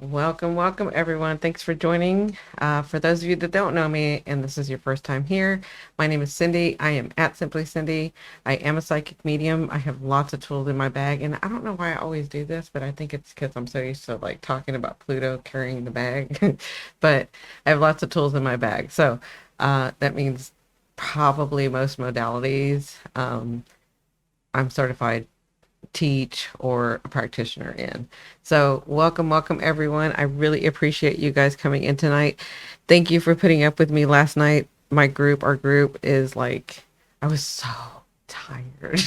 Welcome, welcome everyone. Thanks for joining. For those of you that don't know me and this is your first time here, my name is Cindi. I am at Simply Cindi. I am a psychic medium. I have lots of tools in my bag, and I don't know why I always do this, but I think it's because I'm so used to like talking about Pluto carrying the bag. But I have lots of tools in my bag. So that means probably most modalities. I'm certified teach or a practitioner in. So welcome, welcome everyone. I really appreciate you guys coming in tonight. Thank you for putting up with me last night. Our group is like, I was so tired.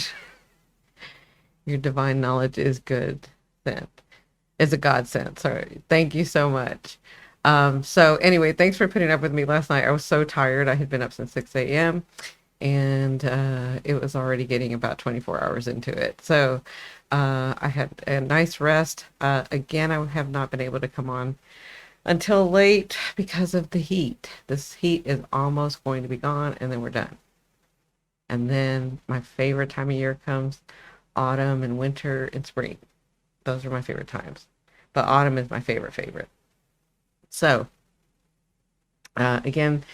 Your divine knowledge is good sent. It's a godsend. Sorry. Thank you so much. So anyway, thanks for putting up with me last night. I was so tired. I had been up since 6 a.m. and it was already getting about 24 hours into it. So I had a nice rest. Again, I have not been able to come on until late because of the heat. This heat is almost going to be gone, and then we're done. And then my favorite time of year comes autumn and winter and spring. Those are my favorite times. But autumn is my favorite. So, again,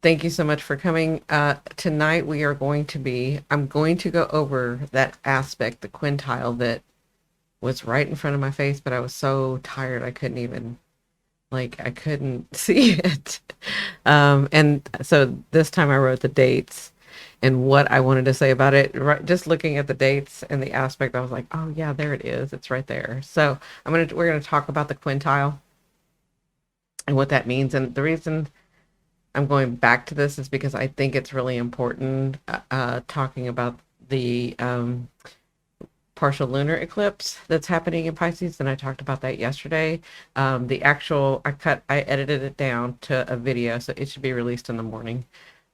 thank you so much for coming. Tonight I'm going to go over that aspect, the quintile that was right in front of my face, but I was so tired I couldn't see it. And so this time I wrote the dates and what I wanted to say about it. Right, just looking at the dates and the aspect, I was like, oh yeah, there it is. It's right there. So we're gonna talk about the quintile and what that means. And the reason I'm going back to this is because I think it's really important talking about the partial lunar eclipse that's happening in Pisces, and I talked about that yesterday. I edited it down to a video, so it should be released in the morning.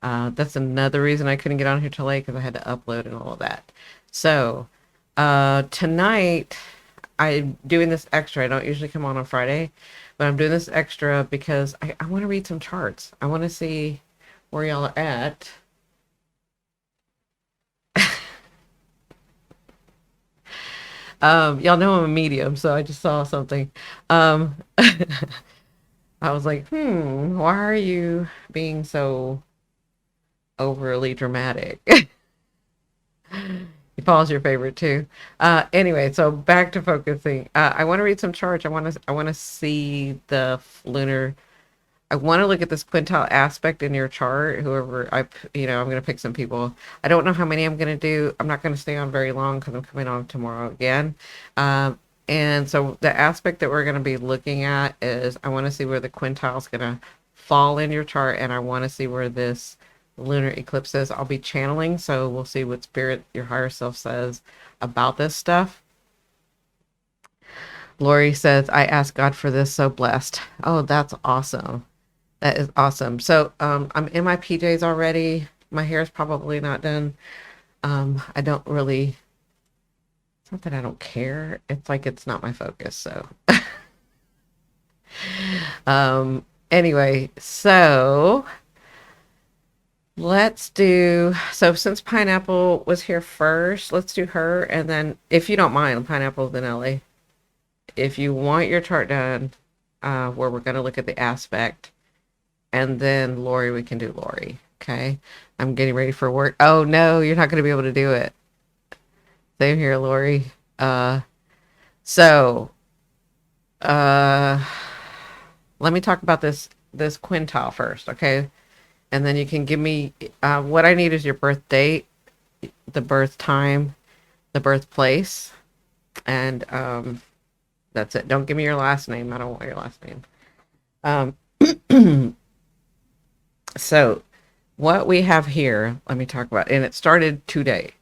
That's another reason I couldn't get on here till late because I had to upload and all of that. So tonight I'm doing this extra. I don't usually come on Friday, but I'm doing this extra because I want to read some charts. I want to see where y'all are at. Y'all know I'm a medium, so I just saw something. Um, I was like, why are you being so overly dramatic? Paul's your favorite too. Anyway, so back to focusing. I want to read some charts. I want to see the lunar. I want to look at this quintile aspect in your chart. I'm going to pick some people. I don't know how many I'm going to do. I'm not going to stay on very long because I'm coming on tomorrow again. And so the aspect that we're going to be looking at is I want to see where the quintile is going to fall in your chart, and I want to see where this lunar eclipse is. I'll be channeling, so we'll see what spirit, your higher self, says about this stuff. Lori says, I asked God for this, so blessed. Oh, that's awesome. That is awesome. So I'm in my PJs already. My hair is probably not done. I don't really, it's not that I don't care. It's like it's not my focus. So anyway, so since Pineapple was here first, let's do her. And then if you don't mind, Pineapple, then Ellie, if you want your chart done, where we're going to look at the aspect, and then Lori, we can do Lori. Okay. I'm getting ready for work. Oh no, you're not going to be able to do it. Same here, Lori. So, uh, let me talk about this quintile first, okay? And then you can give me, what I need is your birth date, the birth time, the birthplace, and that's it. Don't give me your last name. I don't want your last name. So what we have here, let me talk about, and it started today.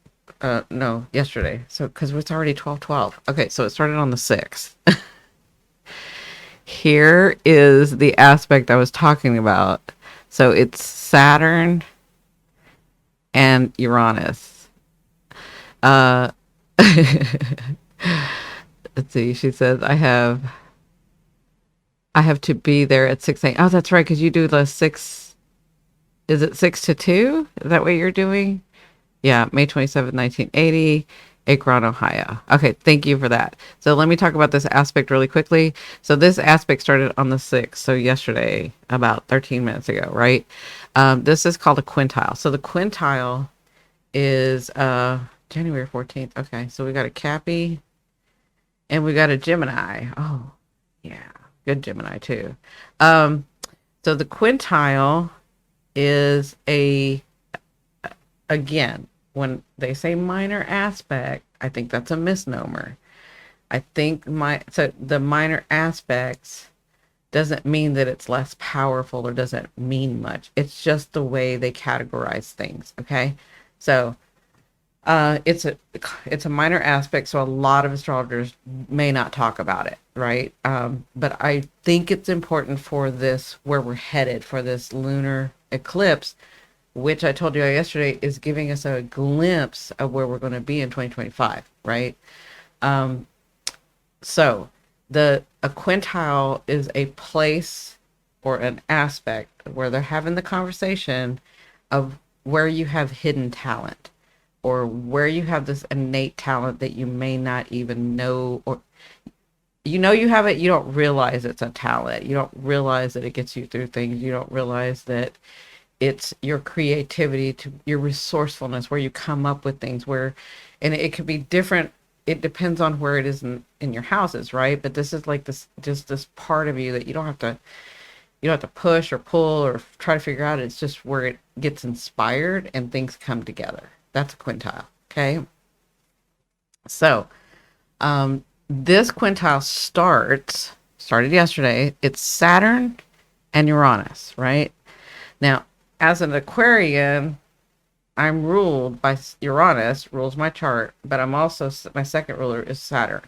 No, yesterday. So, because it's already 12/12. Okay, so it started on the 6th. Here is the aspect I was talking about. So it's Saturn and Uranus. Uh, let's see. She says I have to be there at 6 a.m. Oh, that's right, because you do the 6. Is it 6 to 2? Is that what you're doing? Yeah, May 27th, 1980. Akron, Ohio. Okay, thank you for that. So let me talk about this aspect really quickly. So this aspect started on the 6th, so yesterday, about 13 minutes ago, right? This is called a quintile. So the quintile is January 14th. Okay, so we got a Cappy and we got a Gemini. Oh, yeah, good Gemini too. Um, so the quintile is again, when they say minor aspect, I think that's a misnomer. I think so the minor aspects doesn't mean that it's less powerful or doesn't mean much. It's just the way they categorize things. Okay. So it's a minor aspect, so a lot of astrologers may not talk about it, right? But I think it's important for this where we're headed for this lunar eclipse, which I told you yesterday is giving us a glimpse of where we're going to be in 2025, right? Um, so a quintile is a place or an aspect where they're having the conversation of where you have hidden talent or where you have this innate talent that you may not even know, or you have it, you don't realize it's a talent. You don't realize that it gets you through things. You don't realize that it's your creativity, to your resourcefulness, where you come up with things where, and it could be different. It depends on where it is in your houses, right? But this is like this, just this part of you that you don't have to push or pull or try to figure out. It's just where it gets inspired and things come together. That's a quintile. Okay. So, this quintile started yesterday. It's Saturn and Uranus, right? Now, as an Aquarian, I'm ruled by Uranus, rules my chart, but I'm also, my second ruler is Saturn.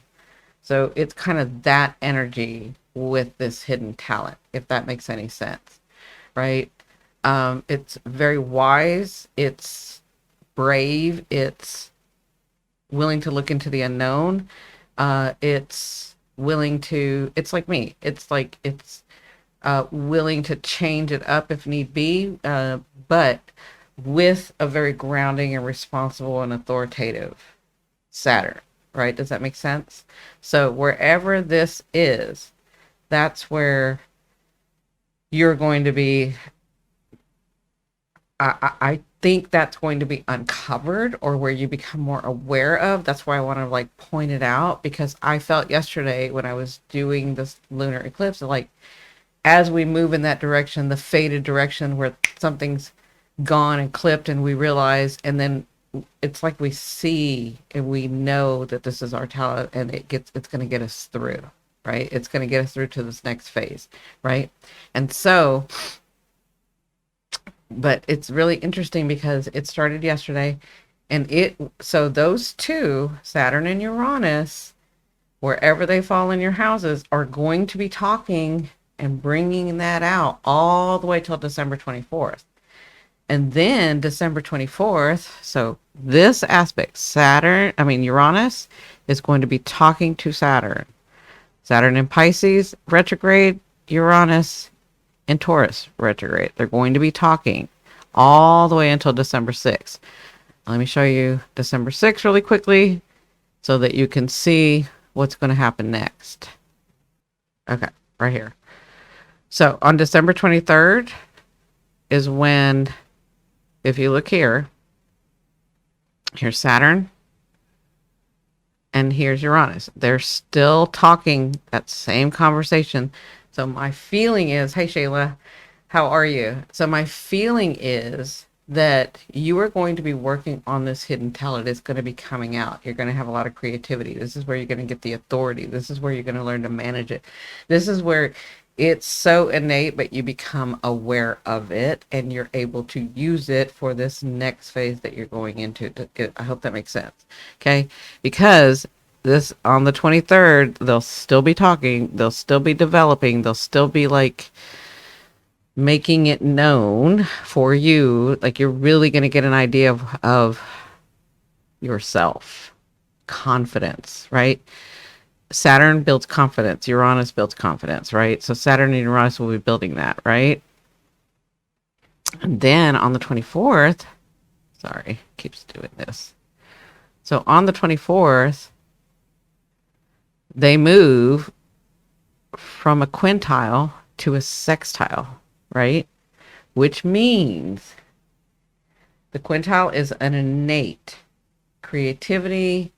So it's kind of that energy with this hidden talent, if that makes any sense, right? It's very wise. It's brave. It's willing to look into the unknown. It's willing to, it's like me. It's willing to change it up if need be, but with a very grounding and responsible and authoritative Saturn, right? Does that make sense? So wherever this is, that's where you're going to be. I think that's going to be uncovered, or where you become more aware of. That's why I want to like point it out, because I felt yesterday when I was doing this lunar eclipse, like as we move in that direction, the faded direction where something's gone and clipped and we realize, and then it's like we see and we know that this is our talent, and it's going to get us through, right? It's going to get us through to this next phase, right? And so, but it's really interesting because it started yesterday, and so those two, Saturn and Uranus, wherever they fall in your houses, are going to be talking and bringing that out all the way till December 24th. And then December 24th, so this aspect, Uranus is going to be talking to Saturn. Saturn in Pisces retrograde, Uranus in Taurus retrograde. They're going to be talking all the way until December 6th. Let me show you December 6th really quickly so that you can see what's going to happen next. Okay, right here. So on December 23rd is when, if you look here, here's Saturn and here's Uranus. They're still talking that same conversation. So my feeling is, hey Shayla, how are you? So my feeling is that you are going to be working on this hidden talent. It's going to be coming out. You're going to have a lot of creativity. This is where you're going to get the authority. This is where you're going to learn to manage it. This is where it's so innate, but you become aware of it and you're able to use it for this next phase that you're going into. I hope that makes sense. Okay. Because this, on the 23rd, they'll still be talking. They'll still be developing. They'll still be like making it known for you. Like you're really going to get an idea of yourself, confidence, right? Saturn builds confidence. Uranus builds confidence, right? So Saturn and Uranus will be building that, right? And then on the 24th, sorry, keeps doing this. So on the 24th, they move from a quintile to a sextile, right? Which means the quintile is an innate creativity,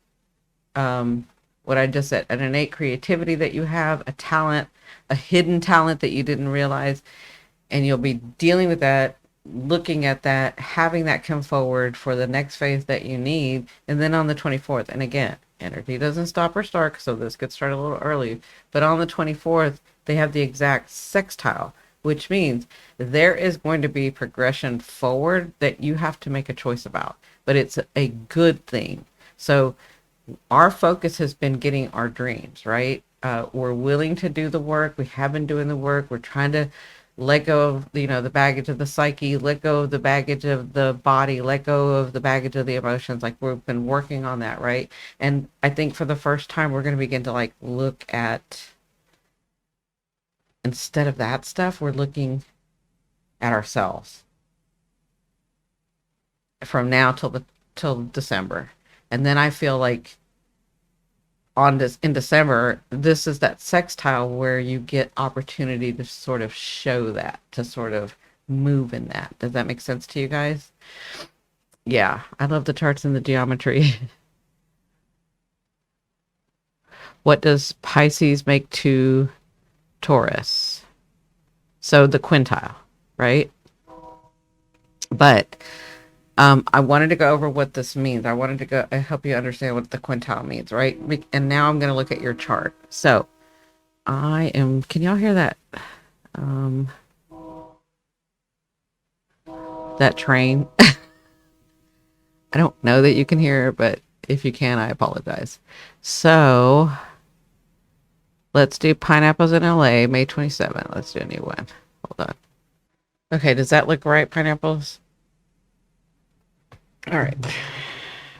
what I just said, an innate creativity that you have, a talent, a hidden talent that you didn't realize, and you'll be dealing with that, looking at that, having that come forward for the next phase that you need. And then on the 24th, and again, energy doesn't stop or start, so this gets started a little early, but on the 24th, they have the exact sextile, which means there is going to be progression forward that you have to make a choice about, but it's a good thing. So our focus has been getting our dreams, right? We're willing to do the work. We have been doing the work. We're trying to let go of, the baggage of the psyche, let go of the baggage of the body, let go of the baggage of the emotions. Like, we've been working on that, right? And I think for the first time, we're going to begin to like look at, instead of that stuff, we're looking at ourselves from now till December. And then I feel like on this in December, this is that sextile where you get opportunity to sort of show that, to sort of move in that. Does that make sense to you guys? Yeah, I love the charts and the geometry. What does Pisces make to Taurus? So the quintile, right? But I wanted to go over what this means. I wanted to help you understand what the quintile means, right? And now I'm going to look at your chart. So can y'all hear that? That train? I don't know that you can hear it, but if you can, I apologize. So let's do Pineapples in LA, May 27th. Let's do a new one. Hold on. Okay, does that look right, Pineapples? All right.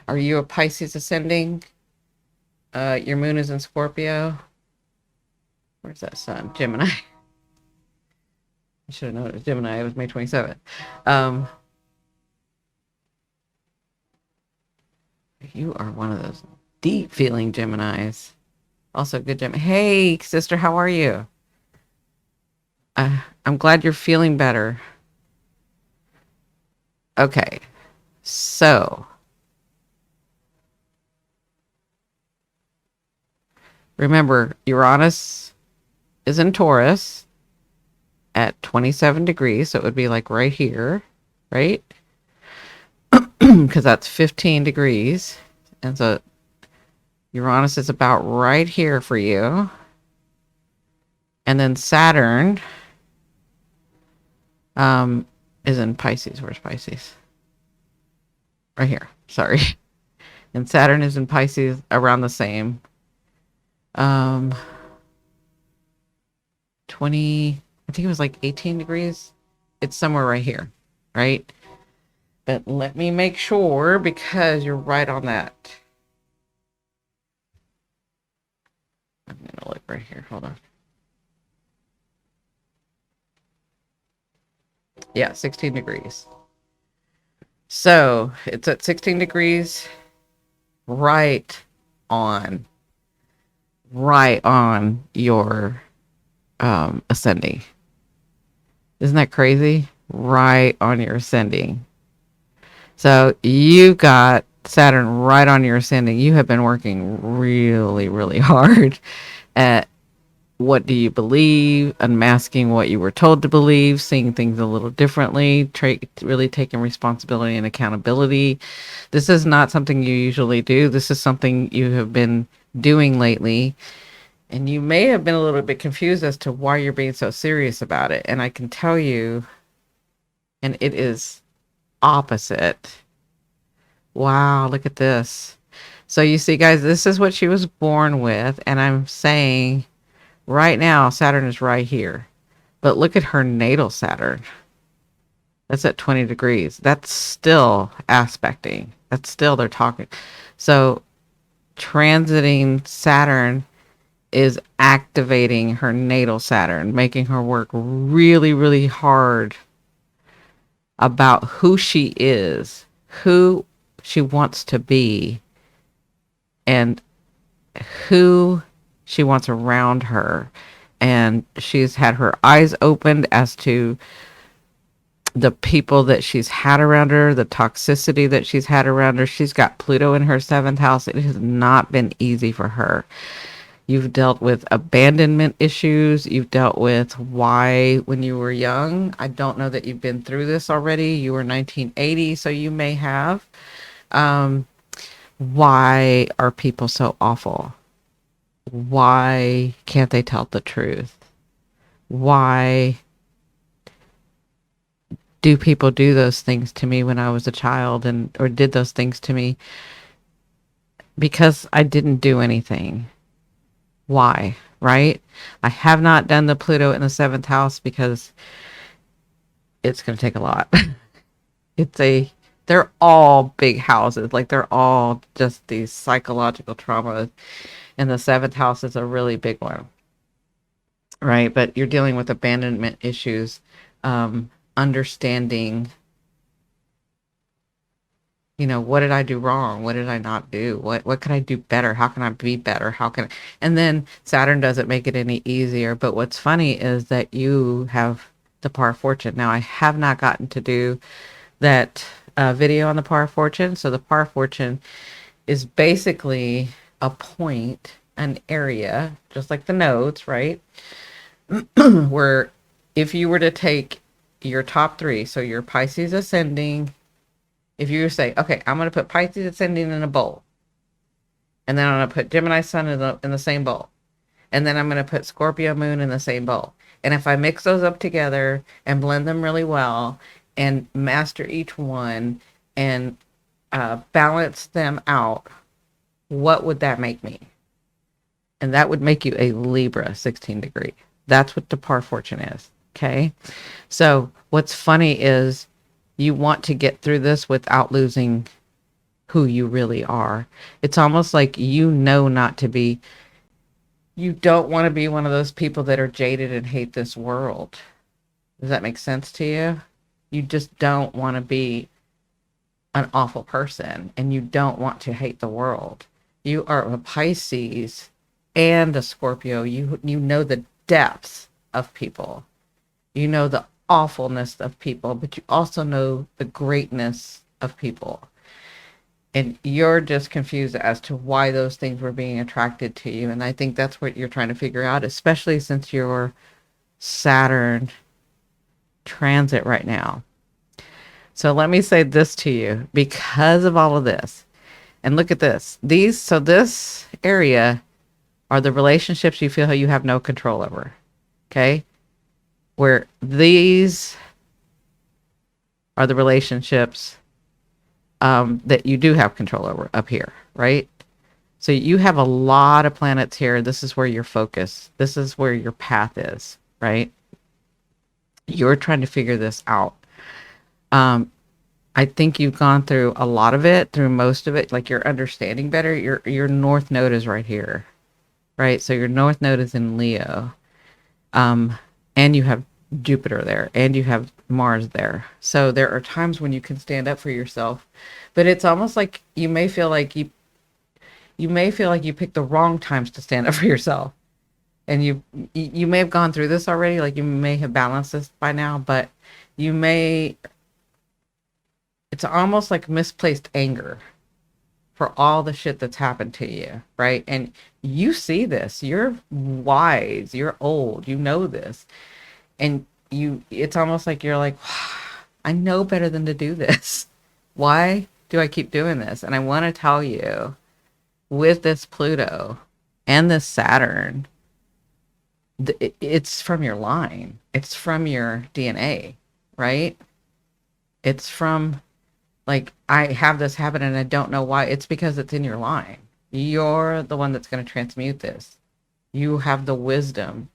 Are you a Pisces ascending? Your moon is in Scorpio. Where's that sun? Gemini. I should have known it was Gemini. It was May 27th. You are one of those deep feeling Geminis. Also good Gemini. Hey, sister, how are you? I'm glad you're feeling better. Okay. So, remember, Uranus is in Taurus at 27 degrees. So it would be like right here, right? Because that's 15 degrees. And so Uranus is about right here for you. And then Saturn is in Pisces. Where's Pisces? Right here. Sorry. And Saturn is in Pisces around the same. 20, I think it was like 18 degrees. It's somewhere right here, right? But let me make sure, because you're right on that. I'm going to look right here. Hold on. Yeah, 16 degrees. So it's at 16 degrees right on your ascending. Isn't that crazy? Right on your ascending. So you got Saturn right on your ascending. You have been working really, really hard at what do you believe, unmasking what you were told to believe, seeing things a little differently, really taking responsibility and accountability. This is not something you usually do. This is something you have been doing lately. And you may have been a little bit confused as to why you're being so serious about it. And I can tell you, and it is opposite. Wow, look at this. So you see, guys, this is what she was born with. And I'm saying right now, Saturn is right here. But look at her natal Saturn. That's at 20 degrees. That's still aspecting. That's still they're talking. So transiting Saturn is activating her natal Saturn, making her work really, really hard about who she is, who she wants to be, and who she wants around her. And she's had her eyes opened as to the people that she's had around her, the toxicity that she's had around her. She's got Pluto in her seventh house. It has not been easy for her. You've dealt with abandonment issues. You've dealt with why when you were young. I don't know that you've been through this already. You were 1980, so you may have. Um, why are people so awful? Why can't they tell the truth? Why do people do those things to me when I was a child, and or did those things to me because I didn't do anything? Why? Right? I have not done the Pluto in the seventh house because it's going to take a lot. They're all big houses. Like they're all just these psychological traumas. And the seventh house is a really big one. Right? But you're dealing with abandonment issues, understanding, what did I do wrong? What did I not do? What can I do better? How can I be better? And then Saturn doesn't make it any easier. But what's funny is that you have the Par Fortune. Now I have not gotten to do that video on the Par Fortune. So the Par Fortune is basically a point, an area, just like the nodes, right? Where if you were to take your top three, so your Pisces ascending, if you say, okay, I'm going to put Pisces ascending in a bowl, and then I'm going to put Gemini sun in the same bowl, and then I'm going to put Scorpio moon in the same bowl. And if I mix those up together and blend them really well and master each one and balance them out, what would that make me? And that would make you a Libra 16 degree. That's what the Par Fortune is. Okay. So what's funny is you want to get through this without losing who you really are. It's almost like not to be, you don't want to be one of those people that are jaded and hate this world. Does that make sense to you? You just don't want to be an awful person, and you don't want to hate the world. You are a Pisces and a Scorpio. You know the depths of people. You know the awfulness of people, but you also know the greatness of people. And you're just confused as to why those things were being attracted to you. And I think that's what you're trying to figure out, especially since your Saturn transit right now. So let me say this to you, because of all of this, and look at this. This area are the relationships you feel you have no control over. Okay? Where these are the relationships that you do have control over up here, right? So you have a lot of planets here. This is where your focus, this is where your path is, right? You're trying to figure this out. I think you've gone through a lot of it, through most of it. Like you're understanding better. Your North Node is right here, right? So your North Node is in Leo, and you have Jupiter there, and you have Mars there. So there are times when you can stand up for yourself, but it's almost like you may feel like you picked the wrong times to stand up for yourself. And you may have gone through this already, like you may have balanced this by now, but it's almost like misplaced anger for all the shit that's happened to you, right? And you see this, you're wise, you're old, you know this. And it's almost like you're like, I know better than to do this. Why do I keep doing this? And I want to tell you, with this Pluto and this Saturn, it's from your line. It's from your DNA, right? It's from, like, I have this habit and I don't know why. It's because it's in your line. You're the one that's going to transmute this. You have the wisdom.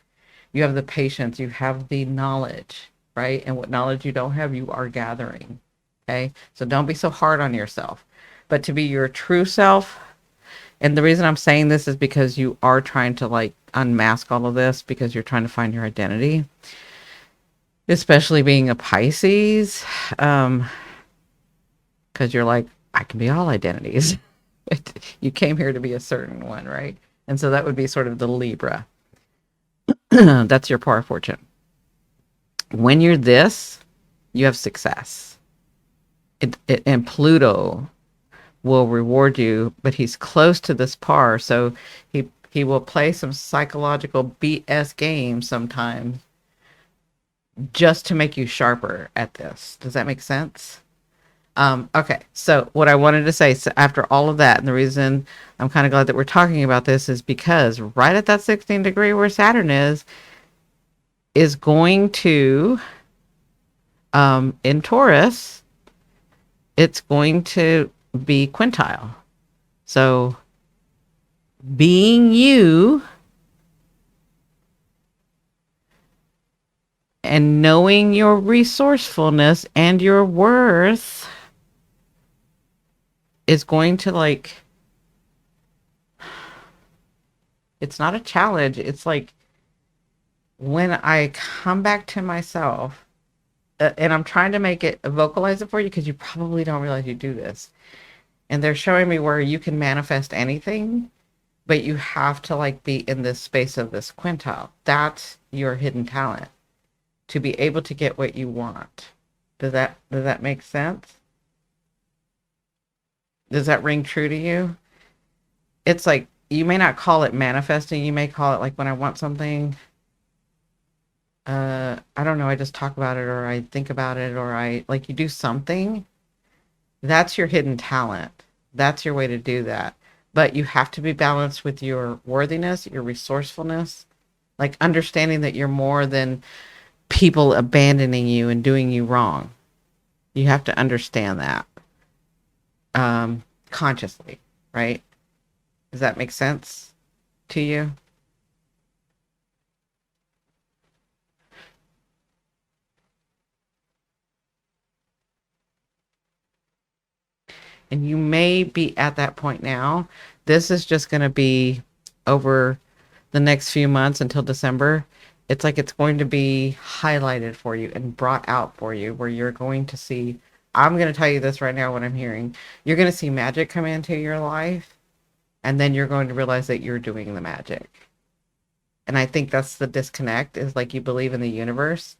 You have the patience. You have the knowledge, right? And what knowledge you don't have, you are gathering. Okay? So don't be so hard on yourself. But to be your true self, and the reason I'm saying this is because you are trying to, like, unmask all of this because you're trying to find your identity, especially being a Pisces, because you're like, I can be all identities. You came here to be a certain one, right? And so that would be sort of the Libra. That's your power fortune. When you're this, you have success. And Pluto will reward you, but he's close to this par, so he will play some psychological BS games sometimes just to make you sharper at this. Does that make sense? Okay, so what I wanted to say, so after all of that, and the reason I'm kind of glad that we're talking about this is because right at that 16 degree where Saturn is going to, in Taurus, it's going to be quintile. So being you and knowing your resourcefulness and your worth is going to like, it's not a challenge. It's like when I come back to myself, and I'm trying to make it vocalize it for you because you probably don't realize you do this. And they're showing me where you can manifest anything, but you have to like be in this space of this quintile. That's your hidden talent to be able to get what you want. Does that make sense? Does that ring true to you? It's like you may not call it manifesting, you may call it like when I want something, I don't know, I just talk about it or I think about it or I like you do something. That's your hidden talent. That's your way to do that. But you have to be balanced with your worthiness, your resourcefulness, like understanding that you're more than people abandoning you and doing you wrong. You have to understand that consciously, right? Does that make sense to you? And you may be at that point now. This is just going to be over the next few months until December. It's like it's going to be highlighted for you and brought out for you where you're going to see. I'm going to tell you this right now, what I'm hearing. You're going to see magic come into your life, and then you're going to realize that you're doing the magic. And I think that's the disconnect is like you believe in the universe,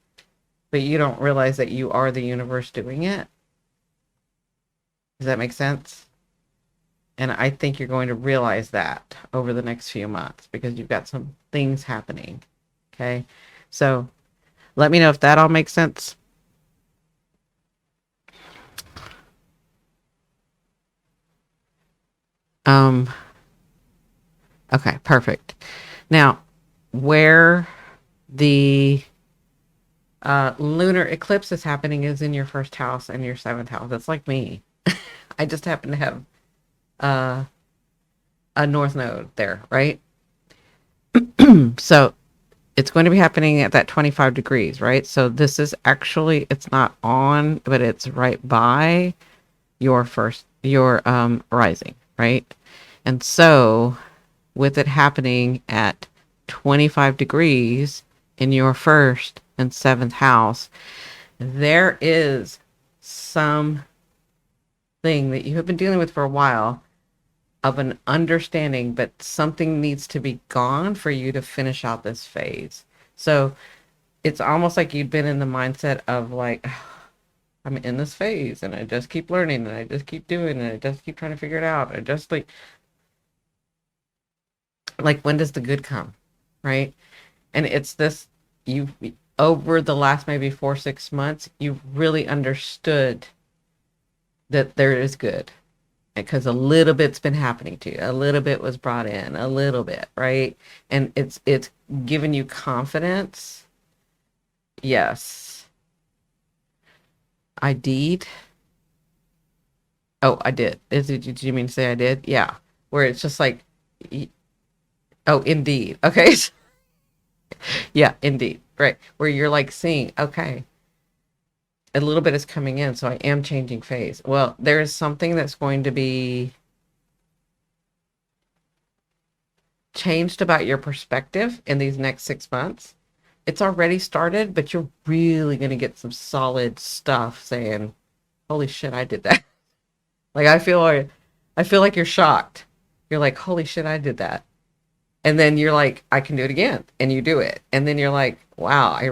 but you don't realize that you are the universe doing it. Does that make sense? And I think you're going to realize that over the next few months because you've got some things happening. Okay. So let me know if that all makes sense. Okay, perfect. Now, where the lunar eclipse is happening is in your first house and your seventh house. It's like me. I just happen to have a north node there, right? So it's going to be happening at that 25 degrees, right? So this is actually, it's not on, but it's right by your rising, right? And so with it happening at 25 degrees in your first and seventh house, there is some thing that you have been dealing with for a while of an understanding, but something needs to be gone for you to finish out this phase. So it's almost like you'd been in the mindset of like, I'm in this phase and I just keep learning and I just keep doing and I just keep trying to figure it out. I just like when does the good come? Right. And it's this, you over the last maybe 4-6 months, you've really understood that there is good because a little bit's been happening to you. A little bit was brought in, a little bit, right? And it's given you confidence. Yes. I did. Oh, I did. Did you mean to say I did? Yeah. Where it's just like, oh, indeed. Okay. Yeah, indeed. Right. Where you're like seeing, okay, a little bit is coming in, so I am changing phase. Well, there is something that's going to be changed about your perspective in these next 6 months. It's already started, but you're really going to get some solid stuff saying, holy shit, I did that. Like, I feel like I feel like you're shocked. You're like, holy shit, I did that. And then you're like, I can do it again. And you do it. And then you're like, wow, it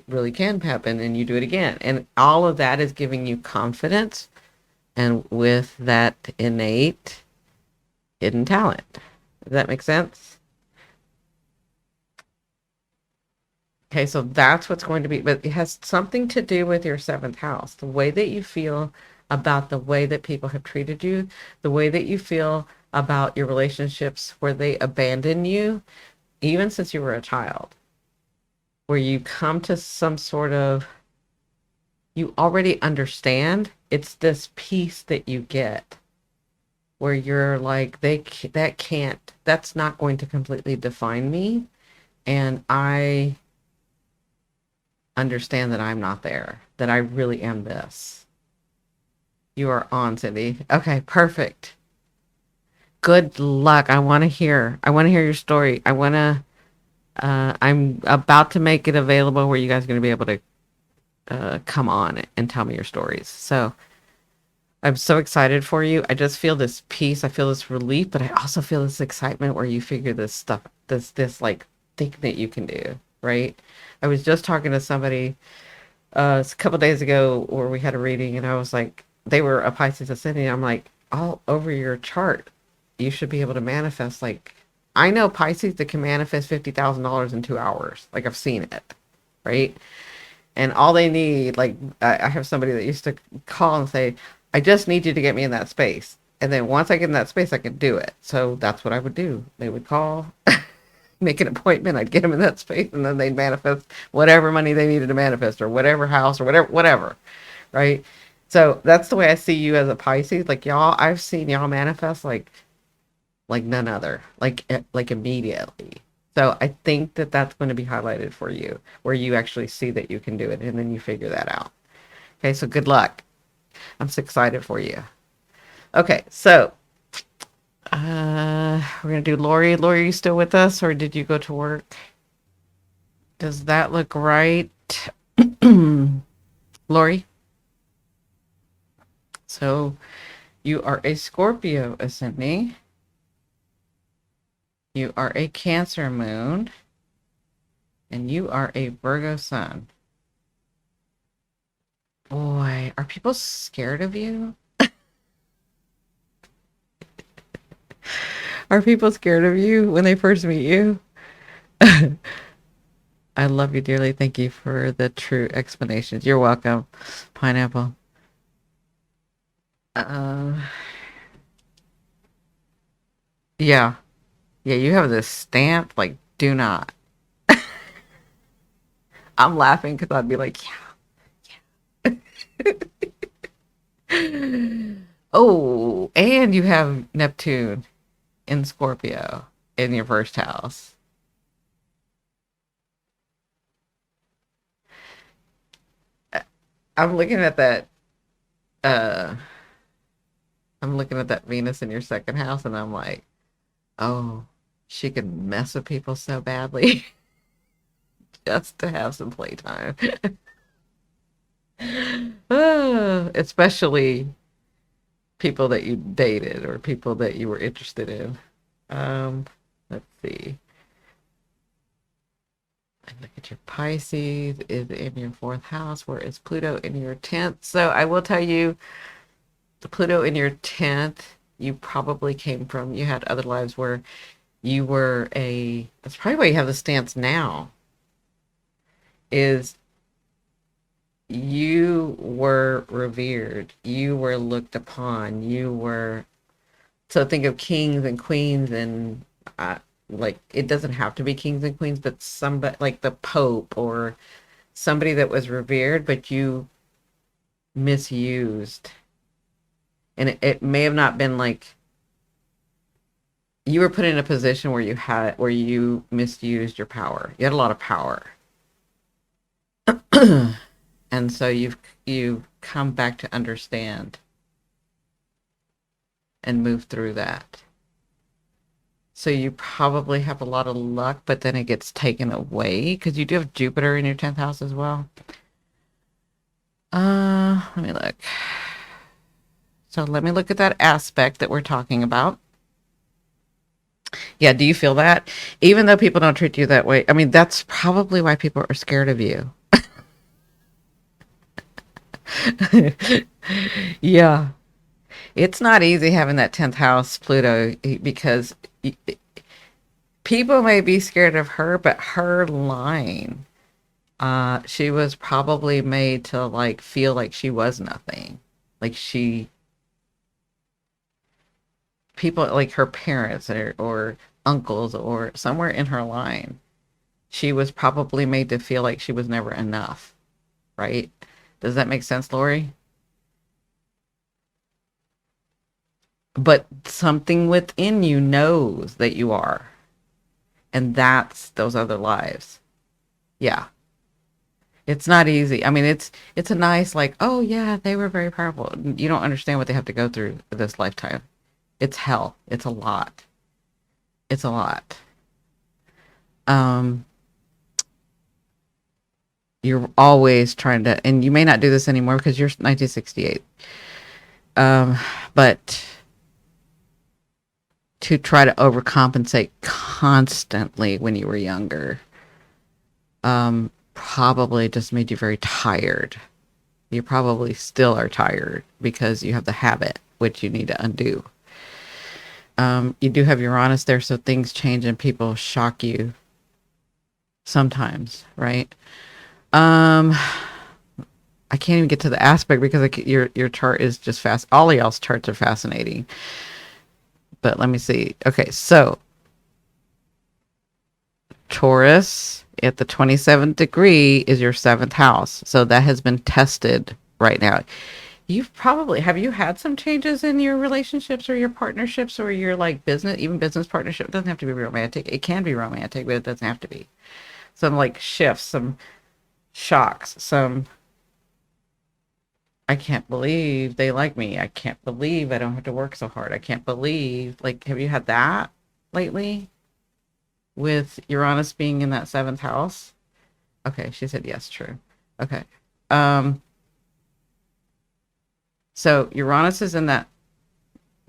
really can happen. And you do it again. And all of that is giving you confidence. And with that innate hidden talent. Does that make sense? Okay, so that's what's going to be, but it has something to do with your seventh house, the way that you feel about the way that people have treated you, the way that you feel about your relationships where they abandon you, even since you were a child, where you come to some sort of, you already understand. It's this peace that you get where you're like, that can't, that's not going to completely define me. And I understand that I'm not there, that I really am this. You are on, Cindi. Okay, perfect. Good luck. I want to hear your story. I'm about to make it available where you guys are going to be able to come on and tell me your stories. So I'm so excited for you. I just feel this peace. I feel this relief, but I also feel this excitement where you figure this stuff, this like thing that you can do, right? I was just talking to somebody a couple days ago where we had a reading, and I was like, they were a Pisces ascendant. I'm like, all over your chart, you should be able to manifest. Like, I know Pisces that can manifest $50,000 in 2 hours. Like, I've seen it, right? And all they need, like, I have somebody that used to call and say, I just need you to get me in that space. And then once I get in that space, I can do it. So that's what I would do. They would call, make an appointment. I'd get them in that space, and then they'd manifest whatever money they needed to manifest, or whatever house, or whatever, right? So that's the way I see you as a Pisces. Like, y'all, I've seen y'all manifest like none other, like immediately. So I think that that's going to be highlighted for you, where you actually see that you can do it, and then you figure that out. Okay, so good luck. I'm so excited for you. Okay, so we're gonna do Lori. Lori, are you still with us, or did you go to work? Does that look right? Lori? So you are a Scorpio ascending. You are a Cancer moon. And you are a Virgo sun. Boy, are people scared of you? Are people scared of you when they first meet you? I love you dearly. Thank you for the true explanations. You're welcome, Pineapple. Uh, yeah. Yeah, you have this stamp, like, do not. I'm laughing because I'd be like, yeah. Oh, and you have Neptune in Scorpio in your first house. I'm looking at that uh I'm looking at that Venus in your second house, and I'm like, oh, she can mess with people so badly just to have some playtime. Especially people that you dated or people that you were interested in. Let's see. Look at your Pisces is in your fourth house, where is Pluto in your 10th. So I will tell you, the Pluto in your 10th, you probably came from, you had other lives where you were that's probably why you have the stance now, is you were revered, you were looked upon, you were, so think of kings and queens and like, it doesn't have to be kings and queens, but somebody like the Pope or somebody that was revered, but you misused. And it may have not been like, you were put in a position where you misused your power. You had a lot of power. And so you've come back to understand and move through that. So you probably have a lot of luck, but then it gets taken away because you do have Jupiter in your 10th house as well. Let me look. So let me look at that aspect that we're talking about. Yeah, do you feel that? Even though people don't treat you that way, I mean, that's probably why people are scared of you. Yeah. It's not easy having that 10th house Pluto because people may be scared of her, but her line, she was probably made to like feel like she was nothing. Like people like her parents or uncles or somewhere in her line, she was probably made to feel like she was never enough, right? Does that make sense, Lori? But something within you knows that you are, and that's those other lives. Yeah. It's not easy. I mean, it's a nice like, oh yeah, they were very powerful. You don't understand what they have to go through this lifetime. It's hell. It's a lot. It's a lot. Um, you're always trying to, and you may not do this anymore because you're 1968. Um, but to try to overcompensate constantly when you were younger, probably just made you very tired. You probably still are tired because you have the habit, which you need to undo. You do have Uranus there, so things change and people shock you sometimes, right? Um, I can't even get to the aspect because your chart is just fast. All of y'all's charts are fascinating. But let me see. Okay, so Taurus at the 27th degree is your seventh house. So that has been tested right now. You've probably, have you had some changes in your relationships or your partnerships or your like business, even business partnership? It doesn't have to be romantic. It can be romantic, but it doesn't have to be. Some like shifts, some shocks, some I can't believe they like me. I can't believe I don't have to work so hard. I can't believe, like, have you had that lately with Uranus being in that seventh house? Okay, she said yes, true. Okay. Um, so Uranus is in that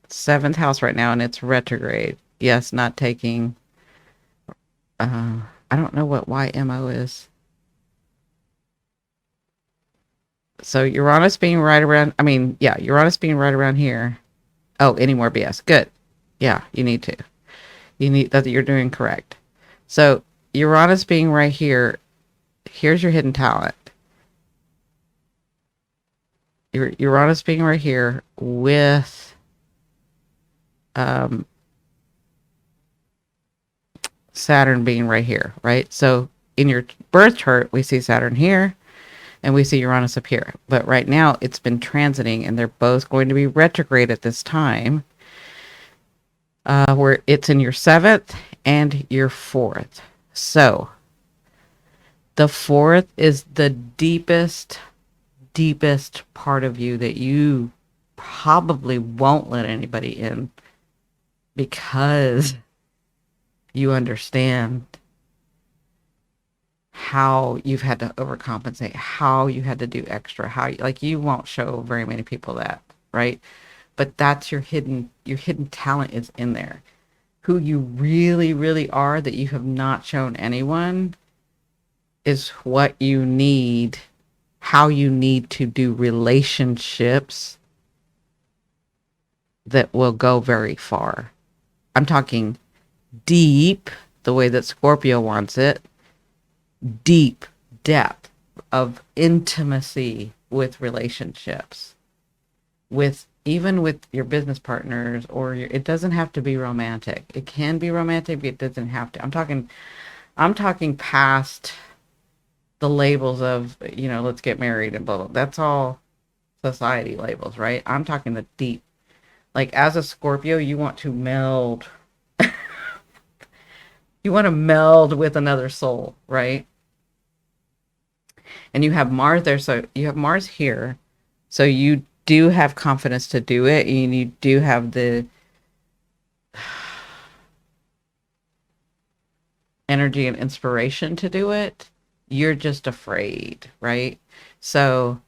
seventh house right now and it's retrograde. Yes, not taking uh I don't know what YMO is. So Uranus being right around, I mean, yeah, Uranus being right around here. Oh, any more BS. Good. Yeah, you need to. You need that you're doing correct. So Uranus being right here, here's your hidden talent. Your Uranus being right here with um, Saturn being right here, right? So in your birth chart, we see Saturn here and we see Uranus up here. But right now it's been transiting and they're both going to be retrograde at this time, where it's in your seventh and your fourth. So the fourth is the deepest part of you that you probably won't let anybody in because you understand how you've had to overcompensate, how you had to do extra, how like you won't show very many people that, right? But that's your hidden talent is in there. Who you really are that you have not shown anyone is what you need, how you need to do relationships that will go very far. I'm talking deep, the way that Scorpio wants it, deep depth of intimacy with relationships, with even with your business partners or it doesn't have to be romantic. It can be romantic, but it doesn't have to. I'm talking past the labels of, let's get married and blah, blah. That's all society labels, right? I'm talking the deep. Like as a Scorpio, you want to meld. You want to meld with another soul, right? And you have Mars there, so you have Mars here. So you do have confidence to do it, and you do have the energy and inspiration to do it. You're just afraid, right? So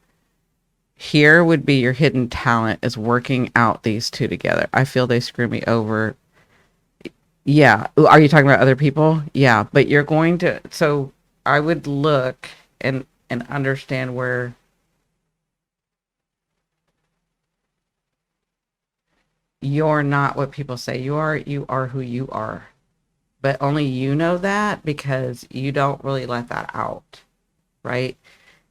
Here would be your hidden talent is working out these two together. I feel they screw me over. Yeah. Are you talking about other people? Yeah, but you're going to, so I would look and understand where you're not what people say you are. You are who you are. But only you know that because you don't really let that out, right?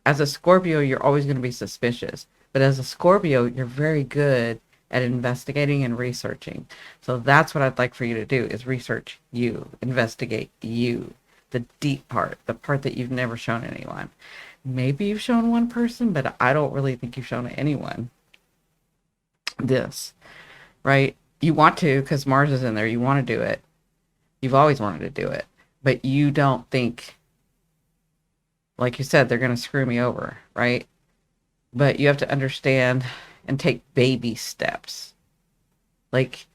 As a Scorpio, you're always going to be suspicious. But as a Scorpio, you're very good at investigating and researching. So that's what I'd like for you to do is research you, investigate you, the deep part, the part that you've never shown anyone. Maybe you've shown one person, but I don't really think you've shown anyone this, right? You want to because Mars is in there. You want to do it. You've always wanted to do it, but you don't think, like you said, they're going to screw me over, right? But you have to understand and take baby steps. Like,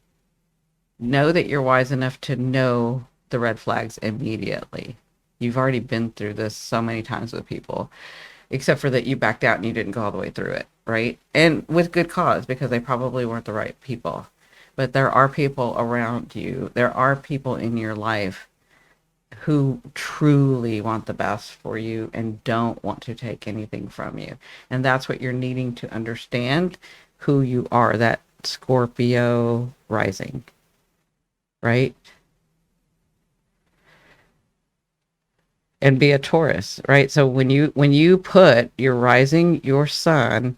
know that you're wise enough to know the red flags immediately. You've already been through this so many times with people, except for that you backed out and you didn't go all the way through it, right? And with good cause, because they probably weren't the right people. But there are people around you, there are people in your life who truly want the best for you and don't want to take anything from you. And that's what you're needing to understand who you are, that Scorpio rising, right? And be a Taurus, right? So when you put your rising, your sun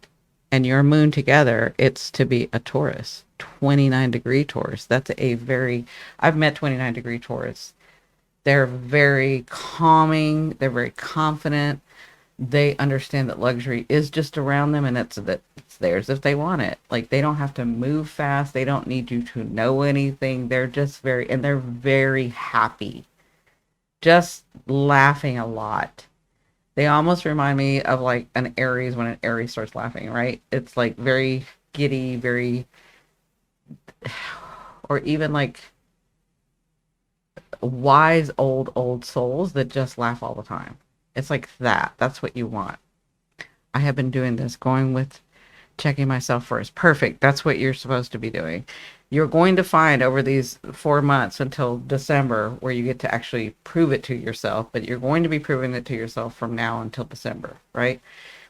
and your moon together, it's to be a Taurus, 29-degree Taurus. That's a very, I've met 29-degree Taurus. They're very calming. They're very confident. They understand that luxury is just around them and it's theirs if they want it. Like they don't have to move fast. They don't need you to know anything. They're just they're very happy. Just laughing a lot. They almost remind me of like an Aries when an Aries starts laughing, right? It's like very giddy, very, or even like wise old souls that just laugh all the time. It's like that. That's what you want. I have been doing this, going with checking myself first. Perfect. That's what you're supposed to be doing. You're going to find over these 4 months until December where you get to actually prove it to yourself, but you're going to be proving it to yourself from now until December, right?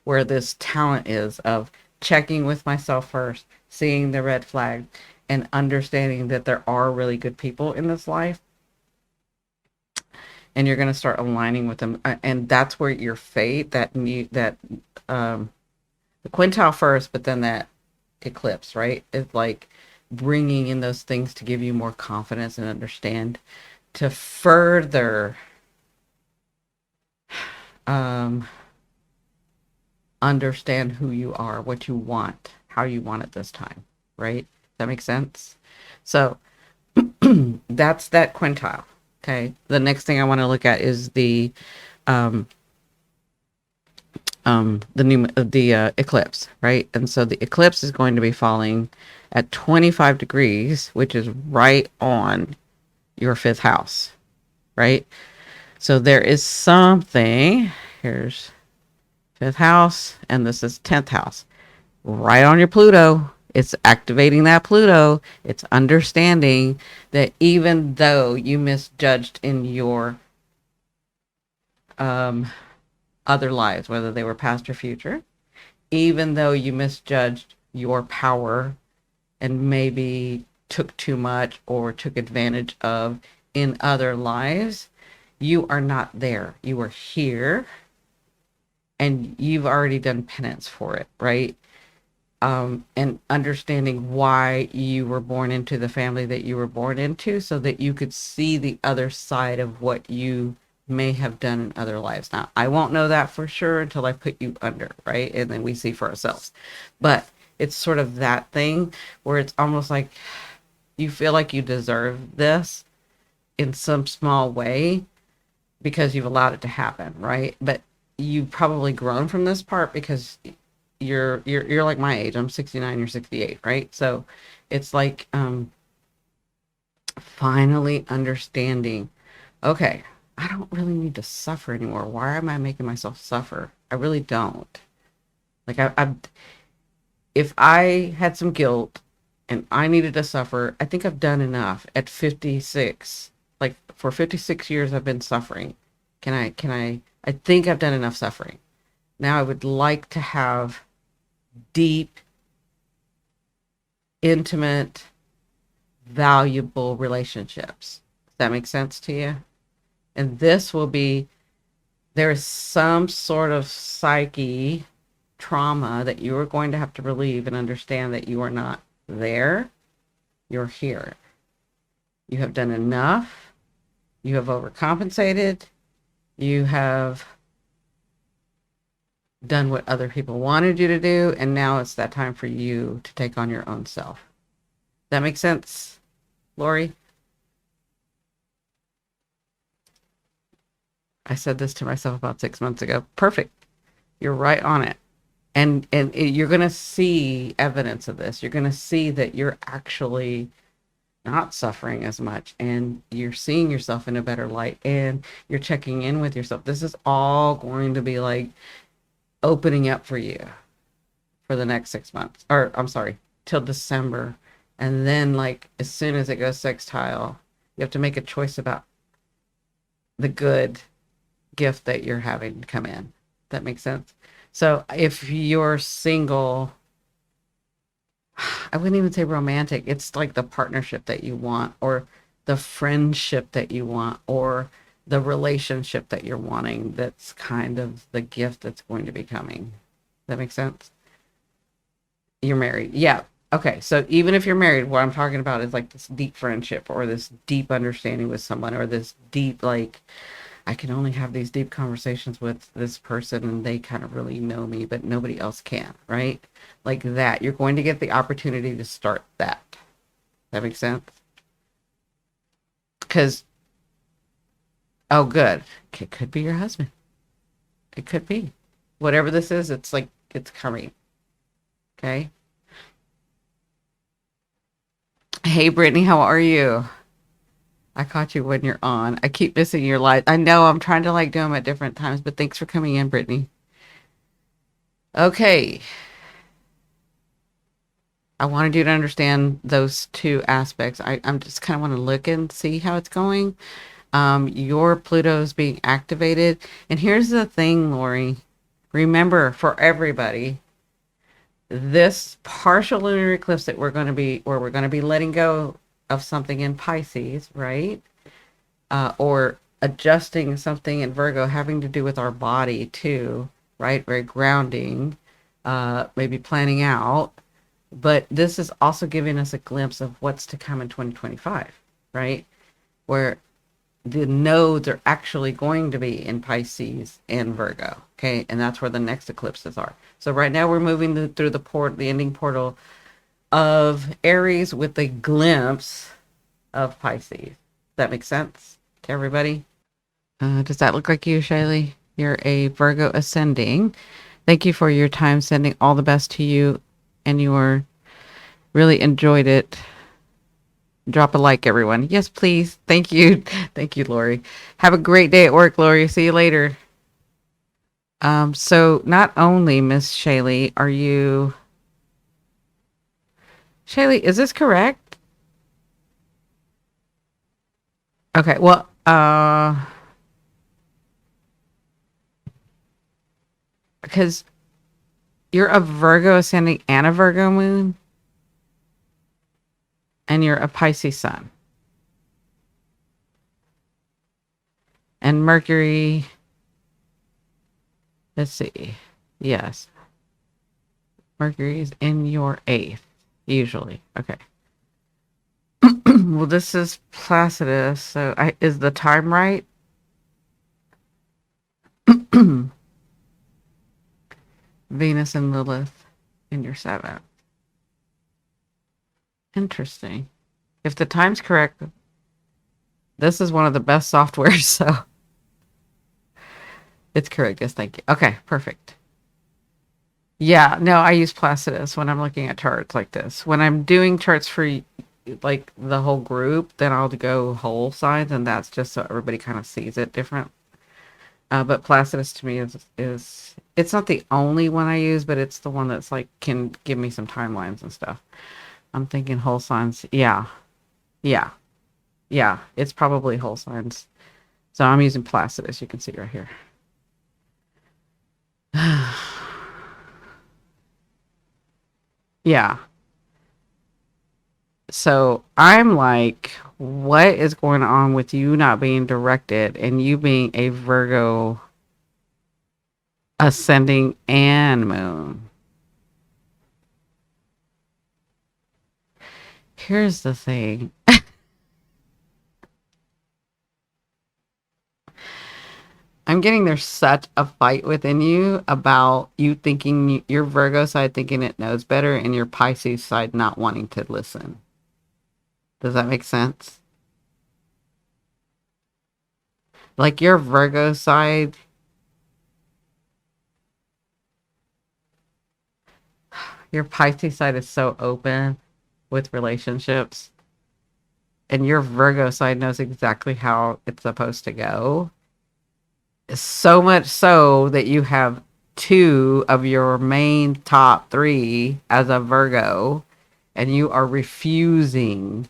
Where this talent is of checking with myself first, seeing the red flag, and understanding that there are really good people in this life and you're going to start aligning with them, and that's where your fate um the quintile first, but then that eclipse, right? It's like bringing in those things to give you more confidence and understand to further um understand who you are, what you want, how you want it this time, right? That makes sense. So that's that quintile. Okay. The next thing I want to look at is um the eclipse, right? And so the eclipse is going to be falling at 25 degrees, which is right on your fifth house, right? So there is something, here's fifth house, and this is 10th house, right on your Pluto. It's activating that Pluto. It's understanding that even though you misjudged in your um, other lives, whether they were past or future, even though you misjudged your power and maybe took too much or took advantage of in other lives, you are not there. You are here and you've already done penance for it, right? And understanding why you were born into the family that you were born into so that you could see the other side of what you may have done in other lives. Now, I won't know that for sure until I put you under, right? And then we see for ourselves. But it's sort of that thing where it's almost like you feel like you deserve this in some small way because you've allowed it to happen, right? But you've probably grown from this part because you're like my age. I'm 69, you're 68, right? So it's like finally understanding, okay, I don't really need to suffer anymore. Why am I making myself suffer? I really don't. Like I if I had some guilt and I needed to suffer, I think I've done enough at 56. Like for 56 years I've been suffering. I think I've done enough suffering. Now I would like to have deep, intimate, valuable relationships. Does that make sense to you? And this will be, there is some sort of psyche trauma that you are going to have to relieve and understand that you are not there, you're here. You have done enough, you have overcompensated, you have done what other people wanted you to do, and now it's that time for you to take on your own self. That makes sense, Lori? I said this to myself about 6 months ago. Perfect. You're right on it. You're going to see evidence of this. You're going to see that you're actually not suffering as much, and you're seeing yourself in a better light, and you're checking in with yourself. This is all going to be like opening up for you for the next 6 months, or I'm sorry, till December. And then like as soon as it goes sextile, you have to make a choice about the good gift that you're having come in. That makes sense. So if you're single, I wouldn't even say romantic. It's like the partnership that you want, or the friendship that you want, or the relationship that you're wanting. That's kind of the gift that's going to be coming. That makes sense? You're married. Yeah. Okay. So even if you're married, what I'm talking about is like this deep friendship, or this deep understanding with someone, or this deep, like, I can only have these deep conversations with this person and they kind of really know me, but nobody else can, right? Like that. You're going to get the opportunity to start that. That makes sense? Because, oh, good. It could be your husband. It could be. Whatever this is, it's like, it's coming. Okay. Hey, Brittany, how are you? I caught you when you're on. I keep missing your live. I know I'm trying to like do them at different times, but thanks for coming in, Brittany. Okay. I wanted you to understand those two aspects. I'm just kind of want to look and see how it's going. Your Pluto's being activated. And here's the thing, Lori. Remember, for everybody, this partial lunar eclipse that we're going to be letting go of something in Pisces, right? Or adjusting something in Virgo, having to do with our body too, right? Very grounding, maybe planning out. But this is also giving us a glimpse of what's to come in 2025, right? Where the nodes are actually going to be in Pisces and Virgo, okay? And that's where the next eclipses are. So right now we're moving through the ending portal of Aries with a glimpse of Pisces. Does that make sense to everybody? Does that look like you, Shaylee? You're a Virgo ascending. Thank you for your time. Sending all the best to you, and you really enjoyed it. Drop a like, everyone. Yes, please. Thank you. Thank you, Lori. Have a great day at work, Lori. See you later. So not only, Miss Shaylee, Shaylee, is this correct? Okay, well, because you're a Virgo ascending and a Virgo moon, and you're a Pisces sun. And Mercury, let's see. Yes. Mercury is in your eighth, usually. Okay. Well, this is Placidus, so is the time right? Venus and Lilith in your seventh. Interesting. If the time's correct, this is one of the best softwares, so it's correct. Yes, thank you. Okay, perfect. Yeah, no, I use Placidus when I'm looking at charts like this. When I'm doing charts for like the whole group, then I'll go whole signs, and that's just so everybody kind of sees it different. But Placidus to me is it's not the only one I use, but it's the one that's like can give me some timelines and stuff. I'm thinking whole signs. Yeah, yeah, yeah. It's probably whole signs. So I'm using Placidus. You can see right here. Yeah. So I'm like, what is going on with you not being directed and you being a Virgo ascending and moon? Here's the thing. I'm getting there's such a fight within you about you thinking your Virgo side thinking it knows better and your Pisces side not wanting to listen. Does that make sense? Like your Virgo side, your Pisces side is so open with relationships, and your Virgo side knows exactly how it's supposed to go. So much so that you have two of your main top three as a Virgo, and you are refusing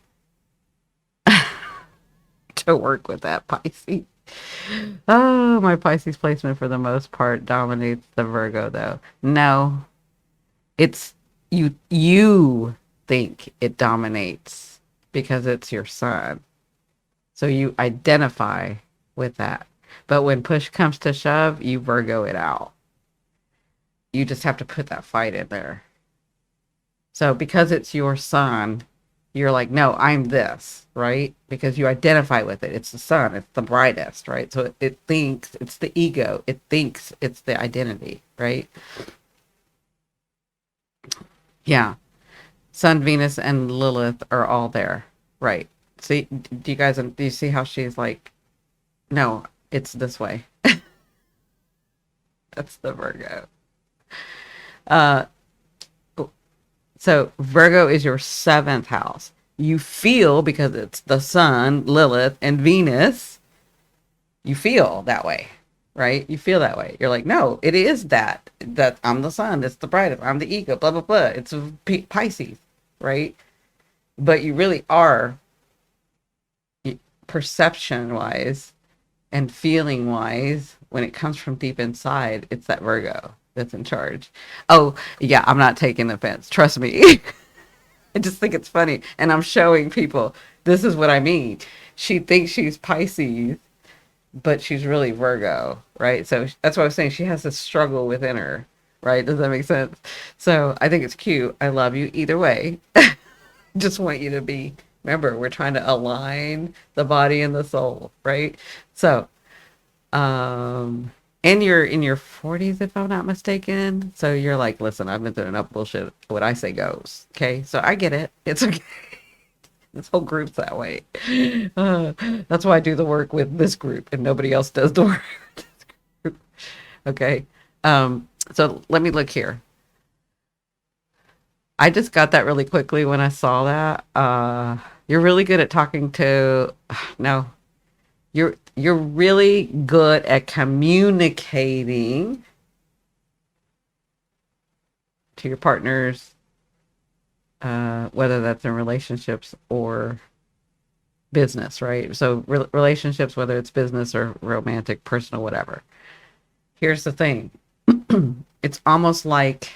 to work with that Pisces. Oh, my Pisces placement for the most part dominates the Virgo though. No, it's you think it dominates because it's your sun. So you identify with that. But when push comes to shove, you Virgo it out. You just have to put that fight in there. So because it's your sun, you're like, no, I'm this, right? Because you identify with it. It's the sun, it's the brightest, right? So it thinks it's the ego, it thinks it's the identity, right? Yeah. Sun, Venus, and Lilith are all there, right? See, do you see how she's like, no, it's this way? That's the Virgo. Uh, so Virgo is your seventh house. You feel because it's the sun, Lilith, and Venus, you feel that way, right? You feel that way. You're like, no, it is that I'm the sun. It's the brightest. I'm the ego. Blah blah blah. It's a Pisces, right? But you really are perception wise and feeling wise when it comes from deep inside. It's that Virgo that's in charge. Oh yeah, I'm not taking offense. Trust me. I just think it's funny, and I'm showing people this is what I mean. She thinks she's Pisces, but she's really Virgo, right? So that's what I was saying. She has this struggle within her, right? Does that make sense? So I think it's cute. I love you either way. Just want you to be. Remember, we're trying to align the body and the soul, right? So, and you're in your 40s, if I'm not mistaken. So you're like, listen, I've been through enough bullshit. What I say goes. Okay, so I get it. It's okay. This whole group's that way. Uh, that's why I do the work with this group and nobody else does the work with this group. Okay. So let me look here. I just got that really quickly when I saw that. You're really good at talking to no, you're really good at communicating to your partners, whether that's in relationships or business, right? So relationships, whether it's business or romantic, personal, whatever. Here's the thing. It's almost like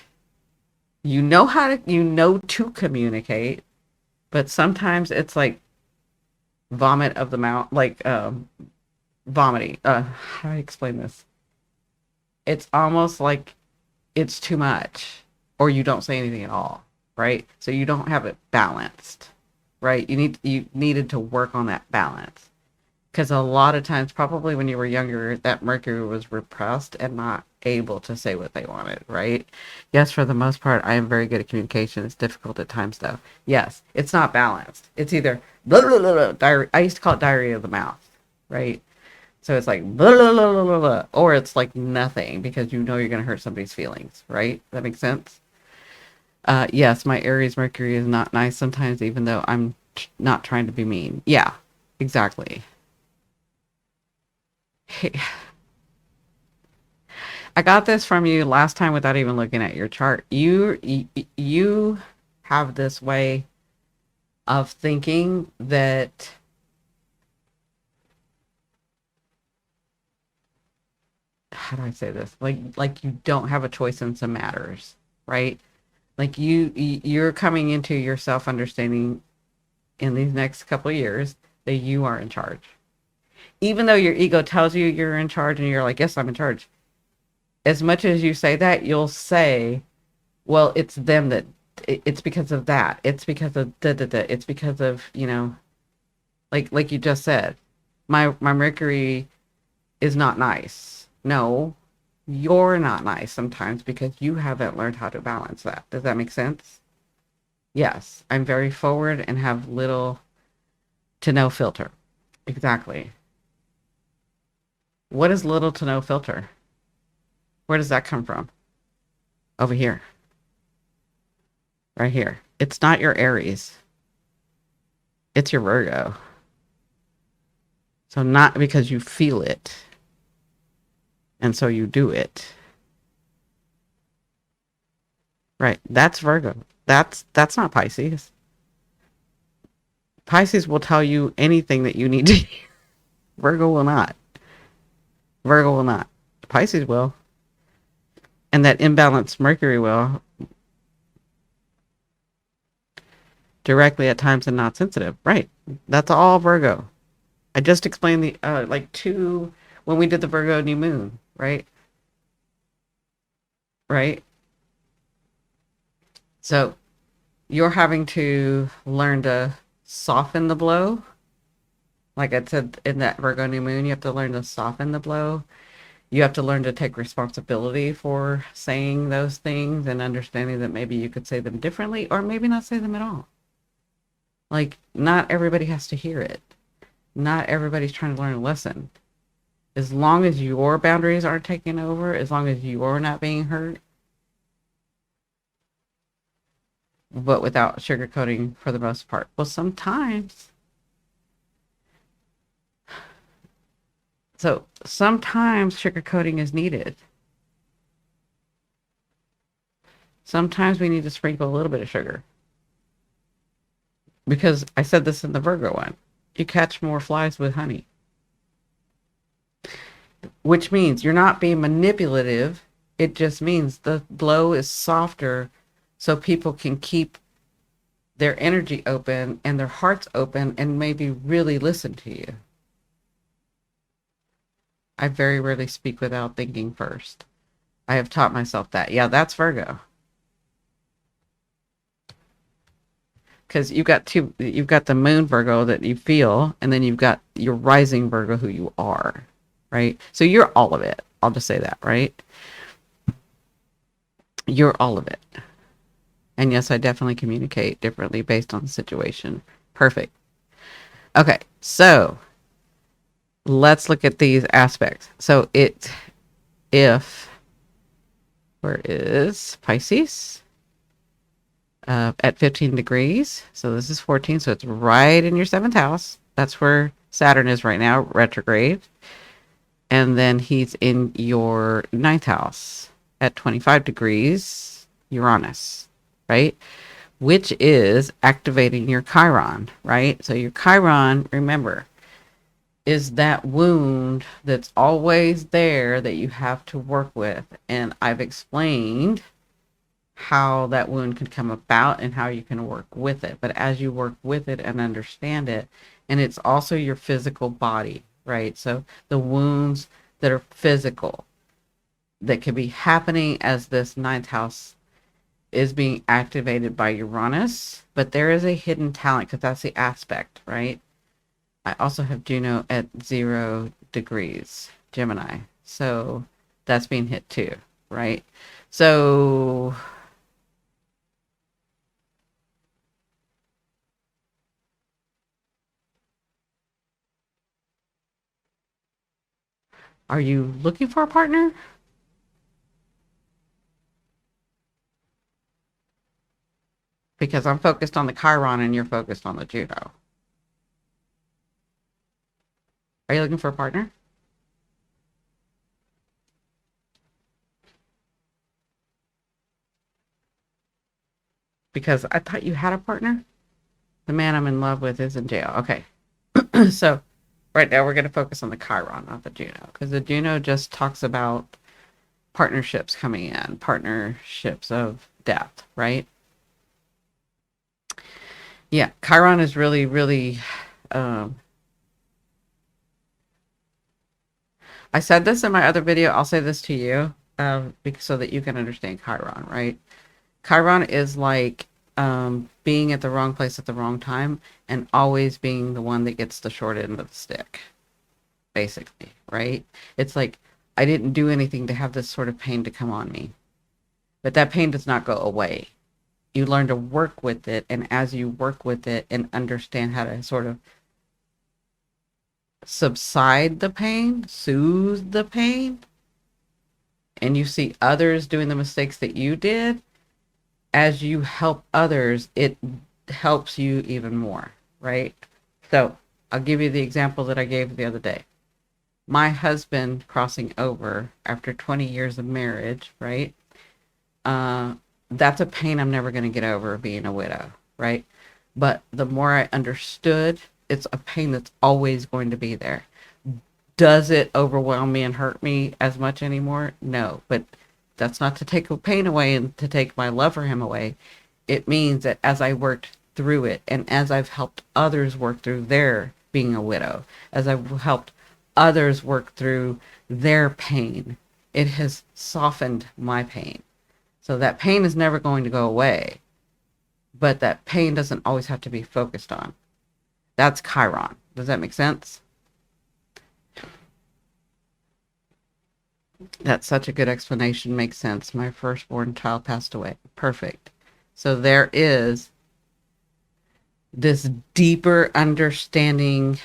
you know to communicate, but sometimes it's like vomit of the mouth, like vomiting. How do I explain this? It's almost like it's too much, or you don't say anything at all, right? So you don't have it balanced, right? You needed to work on that balance because a lot of times, probably when you were younger, that Mercury was repressed and not able to say what they wanted, right? Yes, for the most part, I am very good at communication. It's difficult at times, though. Yes, it's not balanced. It's either blah, blah, blah, blah, diary. I used to call it diary of the mouth, right? So it's like blah, blah, blah, blah, blah, blah, or it's like nothing because you know you're going to hurt somebody's feelings, right? That makes sense. Yes, my Aries Mercury is not nice sometimes, even though I'm not trying to be mean. Yeah, exactly. Hey, I got this from you last time without even looking at your chart. You have this way of thinking that, how do I say this? Like you don't have a choice in some matters, right? Like you're coming into your self understanding in these next couple of years that you are in charge. Even though your ego tells you you're in charge and you're like, yes, I'm in charge. As much as you say that, you'll say, well, it's them that it's because of that. It's because of da da da. It's because of, like you just said, my Mercury is not nice. No, you're not nice sometimes because you haven't learned how to balance that. Does that make sense? Yes, I'm very forward and have little to no filter. Exactly. What is little to no filter? Where does that come from? Over here, right here. It's not your Aries, it's your Virgo. So, not because you feel it and so you do it. Right. That's Virgo. That's not Pisces. Pisces will tell you anything that you need to hear. Virgo will not. Virgo will not. Pisces will. And that imbalanced Mercury will, directly at times and not sensitive. Right. That's all Virgo. I just explained the like two when we did the Virgo new moon, right? Right? So you're having to learn to soften the blow. Like I said in that Virgo new moon, you have to learn to soften the blow. You have to learn to take responsibility for saying those things and understanding that maybe you could say them differently or maybe not say them at all. Like, not everybody has to hear it. Not everybody's trying to learn a lesson. As long as your boundaries aren't taken over, as long as you're not being hurt, but without sugarcoating for the most part. Well, sometimes sugarcoating is needed. Sometimes we need to sprinkle a little bit of sugar. Because I said this in the Virgo one. You catch more flies with honey. Which means you're not being manipulative. It just means the blow is softer so people can keep their energy open and their hearts open and maybe really listen to you. I very rarely speak without thinking first. I have taught myself that. Yeah, that's Virgo. Because you've got the moon Virgo that you feel, and then you've got your rising Virgo who you are, right? So you're all of it. I'll just say that, right? You're all of it. And yes, I definitely communicate differently based on the situation. Perfect. Okay, so let's look at these aspects. So where is Pisces? At 15 degrees. So this is 14. So it's right in your seventh house. That's where Saturn is right now, retrograde. And then he's in your ninth house at 25 degrees, Uranus, right? Which is activating your Chiron, right? So your Chiron, remember, is that wound that's always there that you have to work with. And I've explained how that wound can come about and how you can work with it. But as you work with it and understand it, and it's also your physical body, right? So the wounds that are physical that could be happening as this ninth house is being activated by Uranus, but there is a hidden talent because that's the aspect, right? I also have Juno at 0 degrees, Gemini. So that's being hit too, right? So are you looking for a partner? Because I'm focused on the Chiron and you're focused on the Juno. Are you looking for a partner? because I thought you had a partner. The man I'm in love with is in jail. Okay. So right now we're going to focus on the Chiron, not the Juno, because the Juno just talks about partnerships coming in, partnerships of depth, right? Yeah, Chiron is really, really. Um, I said this in my other video. I'll say this to you, so that you can understand Chiron, right? Chiron is like being at the wrong place at the wrong time and always being the one that gets the short end of the stick, basically, right? It's like I didn't do anything to have this sort of pain to come on me, but that pain does not go away. You learn to work with it, and as you work with it and understand how to sort of subside the pain, soothe the pain, and you see others doing the mistakes that you did, as you help others, it helps you even more, right? So I'll give you the example that I gave the other day. My husband crossing over after 20 years of marriage, right? Uh, that's a pain I'm never going to get over, being a widow, right? But the more I understood, it's a pain that's always going to be there. Does it overwhelm me and hurt me as much anymore? No, but that's not to take the pain away and to take my love for him away. It means that as I worked through it and as I've helped others work through their being a widow, as I've helped others work through their pain, it has softened my pain. So that pain is never going to go away, but that pain doesn't always have to be focused on. That's Chiron. Does that make sense? That's such a good explanation. Makes sense. My firstborn child passed away. Perfect. So there is this deeper understanding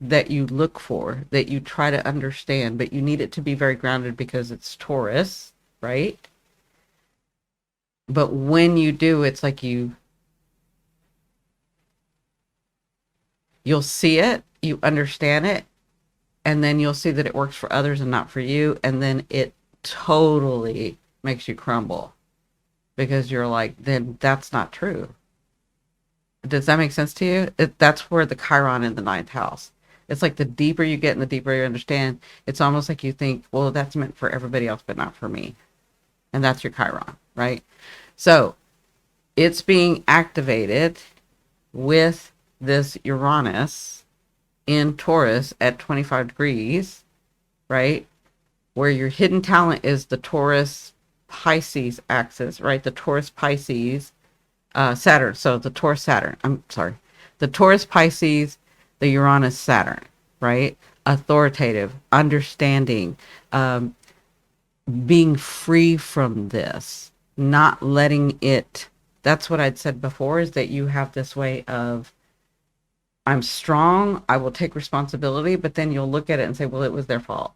that you look for, that you try to understand, but you need it to be very grounded because it's Taurus, right? But when you do, it's like you'll see it, you understand it, and then you'll see that it works for others and not for you, and then it totally makes you crumble because you're like, then that's not true. Does that make sense to you? That's where the Chiron in the ninth house. It's like the deeper you get and the deeper you understand, it's almost like you think, well, that's meant for everybody else, but not for me. And that's your Chiron, right? So it's being activated with this Uranus in Taurus at 25 degrees, right? Where your hidden talent is the Taurus Pisces axis, right? The Taurus Pisces Saturn. So the Taurus Saturn. I'm sorry. The Taurus Pisces, the Uranus Saturn, right? Authoritative, understanding, being free from this, not letting it. That's what I'd said before, is that you have this way of, I'm strong, I will take responsibility, but then you'll look at it and say, well, it was their fault.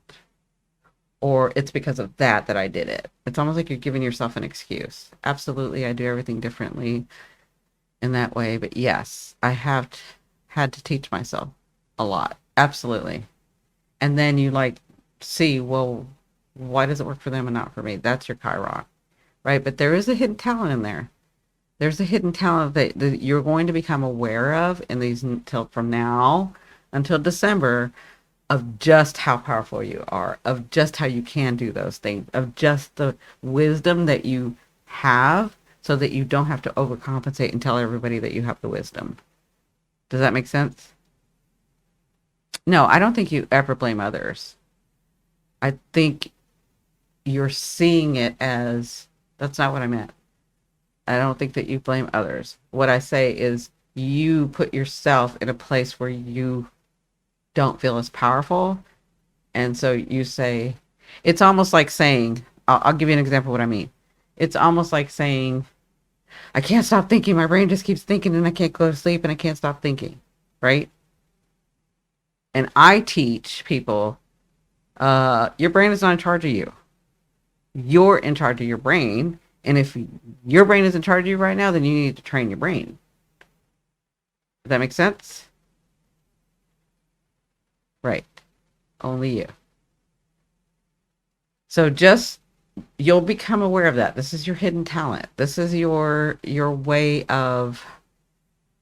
Or it's because of that I did it. It's almost like you're giving yourself an excuse. Absolutely, I do everything differently in that way. But yes, I have had to teach myself a lot. Absolutely. And then you like see, well, why does it work for them and not for me? That's your Chiron, right? But there is a hidden talent in there. There's a hidden talent that you're going to become aware of in these until from now until December, of just how powerful you are, of just how you can do those things, of just the wisdom that you have so that you don't have to overcompensate and tell everybody that you have the wisdom. Does that make sense? No, I don't think you ever blame others. I think you're seeing it as, that's not what I meant. I don't think that you blame others. What I say is you put yourself in a place where you don't feel as powerful. And so you say, it's almost like saying, I'll give you an example of what I mean. It's almost like saying, I can't stop thinking. My brain just keeps thinking and I can't go to sleep and I can't stop thinking. Right? And I teach people, your brain is not in charge of you. You're in charge of your brain. And if your brain is in charge of you right now, then you need to train your brain. Does that make sense? Right. Only you. So just you'll become aware of that. This is your hidden talent. This is your way of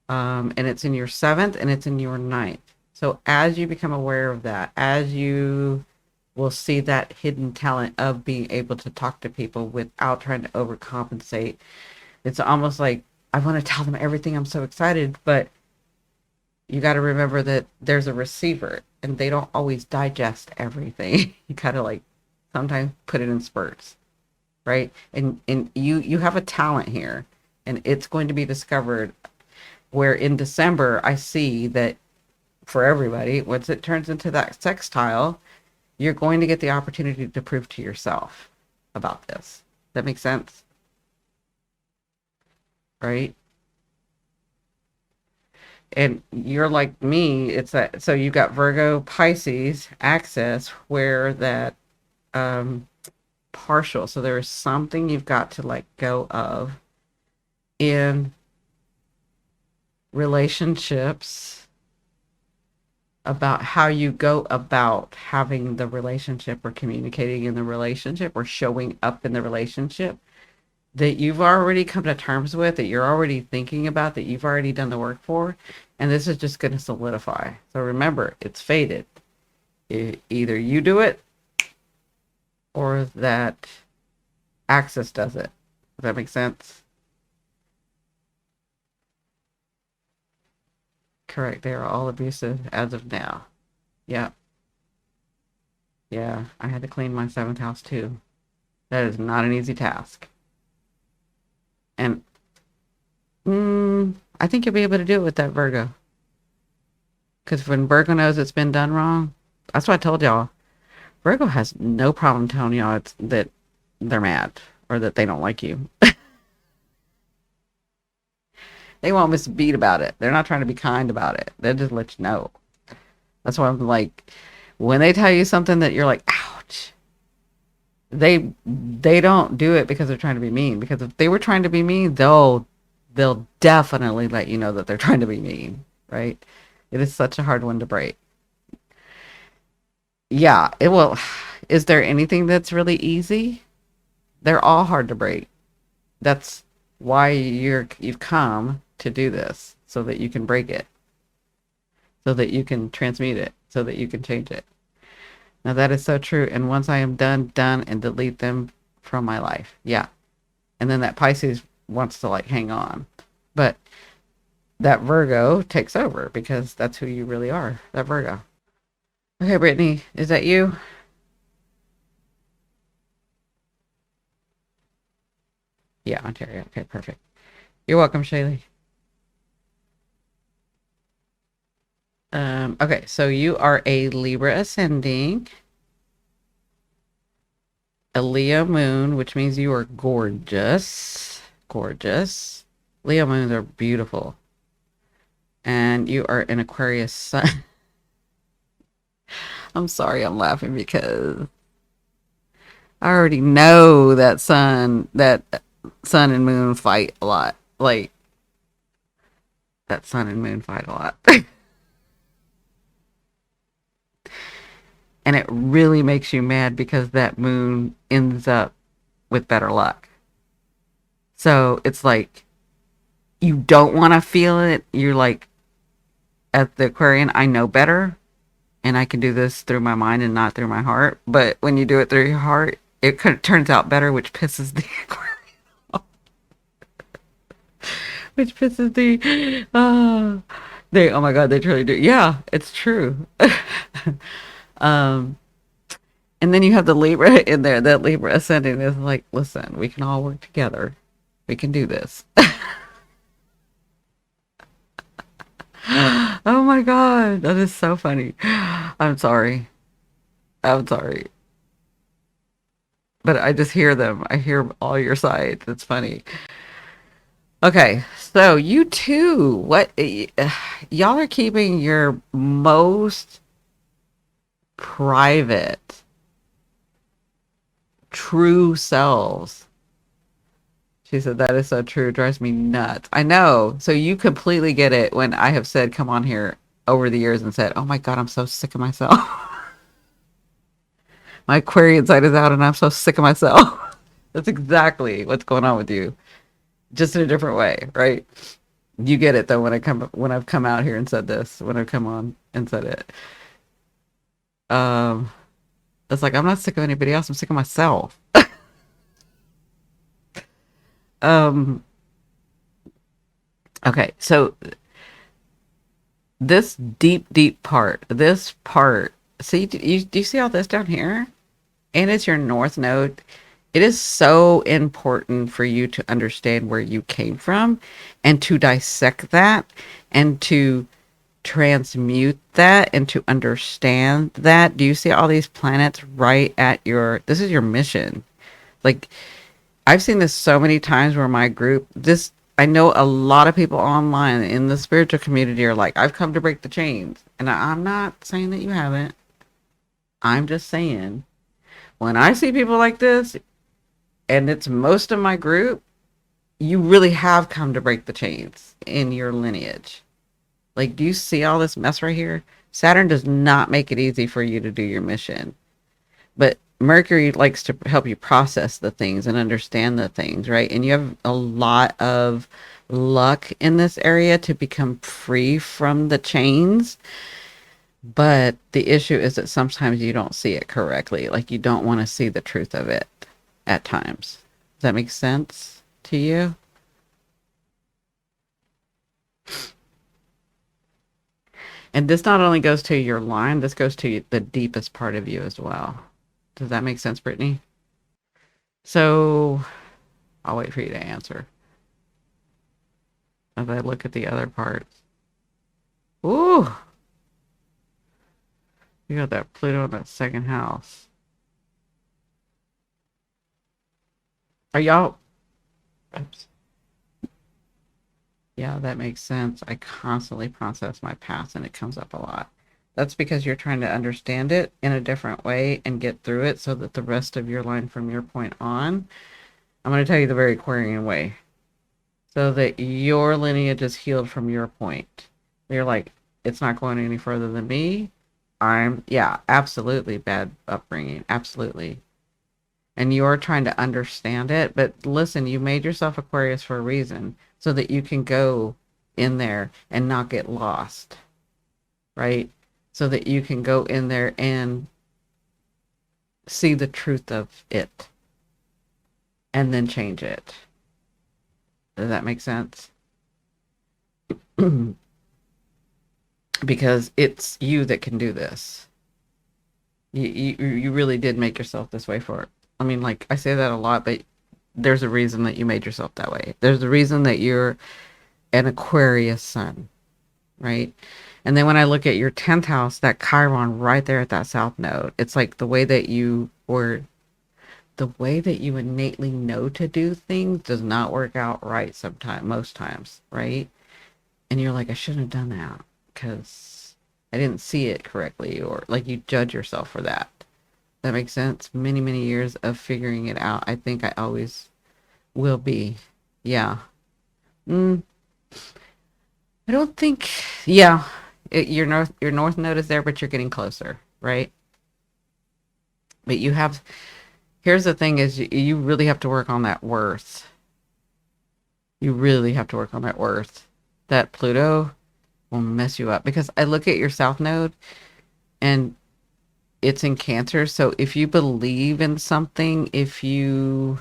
and it's in your seventh and it's in your ninth. So as you become aware of that, as you will see that hidden talent of being able to talk to people without trying to overcompensate, it's almost like I want to tell them everything. I'm so excited, but you got to remember that there's a receiver and they don't always digest everything. You got to like sometimes put it in spurts, right? And you have a talent here and it's going to be discovered where in December I see that for everybody, once it turns into that sextile, you're going to get the opportunity to prove to yourself about this. That makes sense, right? And you're like me, it's that, so you got Virgo Pisces access where that um partial, so there is something you've got to let go of in relationships, about how you go about having the relationship or communicating in the relationship or showing up in the relationship, that you've already come to terms with, that you're already thinking about, that you've already done the work for, and this is just going to solidify. So remember, it's fated. Either you do it or that Axis does it. Does that make sense? Correct. They are all abusive as of now. Yeah. Yeah. I had to clean my seventh house too. That is not an easy task. And I think you'll be able to do it with that Virgo. Because when Virgo knows it's been done wrong, that's what I told y'all. Virgo has no problem telling y'all that they're mad or that they don't like you. They won't miss a beat about it. They're not trying to be kind about it. They'll just let you know. That's why I'm like, when they tell you something that you're like, ouch, they don't do it because they're trying to be mean. Because if they were trying to be mean, they'll definitely let you know that they're trying to be mean, right? It is such a hard one to break. Yeah, it will. Is there anything that's really easy? They're all hard to break. That's why you've come to do this, so that you can break it, so that you can transmute it, so that you can change it. Now that is so true. And once I am done and delete them from my life. Yeah. And then that Pisces wants to like hang on. But that Virgo takes over because that's who you really are, that Virgo. Okay, Brittany, is that you? Yeah, Ontario. Okay, perfect. You're welcome, Shaylee. Okay, so you are a Libra ascending, a Leo moon, which means you are gorgeous. Gorgeous. Leo moons are beautiful. And you are an Aquarius sun. I'm sorry, I'm laughing because I already know that sun and moon fight a lot. Like that sun and moon fight a lot. And it really makes you mad because that moon ends up with better luck. So it's like you don't want to feel it. You're like, at the Aquarian, I know better and I can do this through my mind and not through my heart. But when you do it through your heart, it turns out better, which pisses the Aquarian off. Which pisses the they, oh my god, they truly do. Yeah, it's true. um and then you have the Libra in there. That Libra ascending is like, listen, we can all work together. We can do this. Oh my god, that is so funny. I'm sorry. I'm sorry. But I just hear them. I hear all your sides. It's funny. Okay, so you too. What y'all are keeping your most private, true selves. She said that is so true. It drives me nuts. I know. So you completely get it when I have said, come on here over the years and said, oh my God, I'm so sick of myself. My Aquarian side is out and I'm so sick of myself. That's exactly what's going on with you. Just in a different way, right? You get it though when I've come out here and said this, when I've come on and said it. Um it's like I'm not sick of anybody else, I'm sick of myself. Um okay, so this deep part, this part, see, do you see all this down here? And it's your north node. It is so important for you to understand where you came from and to dissect that and to transmute that and to understand that. Do you see all these planets right at your, this is your mission. Like, I've seen this so many times where my group, this, I know a lot of people online in the spiritual community are like, I've come to break the chains. And I'm not saying that you haven't. I'm just saying, when I see people like this, and it's most of my group, you really have come to break the chains in your lineage. Like, do you see all this mess right here? Saturn does not make it easy for you to do your mission. But Mercury likes to help you process the things and understand the things, right? And you have a lot of luck in this area to become free from the chains. But the issue is that sometimes you don't see it correctly. Like, you don't want to see the truth of it at times. Does that make sense to you? And this not only goes to your line, this goes to the deepest part of you as well. Does that make sense, Brittany? So I'll wait for you to answer as I look at the other parts. Ooh, you got that Pluto in that second house. Are y'all? Oops. Yeah, that makes sense. I constantly process my past and it comes up a lot. That's because you're trying to understand it in a different way and get through it so that the rest of your line from your point on, I'm going to tell you the very Aquarian way, so that your lineage is healed from your point. You're like, it's not going any further than me. Yeah, absolutely bad upbringing. Absolutely. And you're trying to understand it. But listen, you made yourself Aquarius for a reason so that you can go in there and not get lost, right? So that you can go in there and see the truth of it and then change it. Does that make sense? Because it's you that can do this. You really did make yourself this way for it. I mean, like, I say that a lot, but there's a reason that you made yourself that way. There's a reason that you're an Aquarius sun, right? And then when I look at your 10th house, that Chiron right there at that south node, it's like the way that you innately know to do things does not work out right sometimes, most times, right? And you're like, I shouldn't have done that because I didn't see it correctly, or like you judge yourself for that. That makes sense. Many, many years of figuring it out. I think I always will be. Yeah. Mm, I don't think. Yeah. Your north node is there, but you're getting closer, right? But you have. Here's the thing: is you really have to work on that worth. You really have to work on that worth. That Pluto will mess you up because I look at your south node and it's in Cancer. So if you believe in something, if you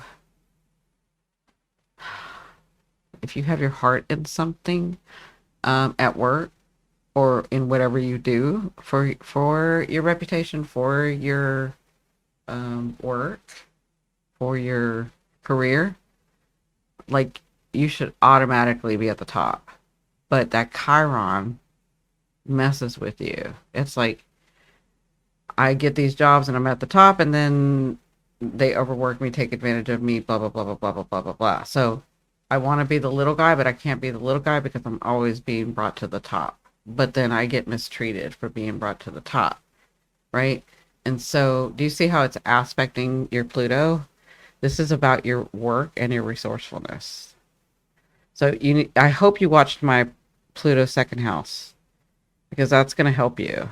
have your heart in something, at work or in whatever you do for your reputation, for your work, for your career, like, you should automatically be at the top. But that Chiron messes with you. It's like, I get these jobs and I'm at the top, and then they overwork me, take advantage of me, blah blah blah blah blah blah blah blah blah. So I want to be the little guy, but I can't be the little guy because I'm always being brought to the top. But then I get mistreated for being brought to the top, right? And so, do you see how it's aspecting your Pluto? This is about your work and your resourcefulness. So I hope you watched my Pluto second house because that's going to help you,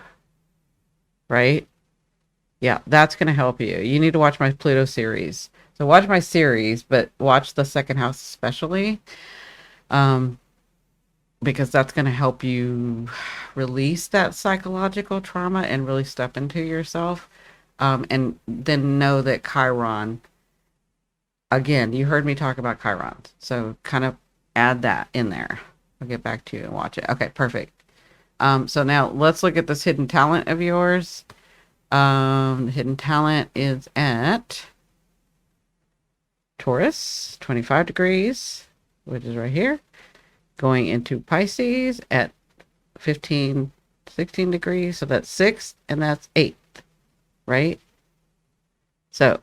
right? Yeah, that's going to help you. You need to watch my Pluto series. So watch my series, but watch the second house especially, um, because that's going to help you release that psychological trauma and really step into yourself. And then know that Chiron, again, you heard me talk about Chiron. So kind of add that in there. I'll get back to you and watch it. Okay, perfect. So now let's look at this hidden talent of yours. The hidden talent is at Taurus, 25 degrees, which is right here, going into Pisces at 15, 16 degrees. So that's 6th and that's 8th, right? So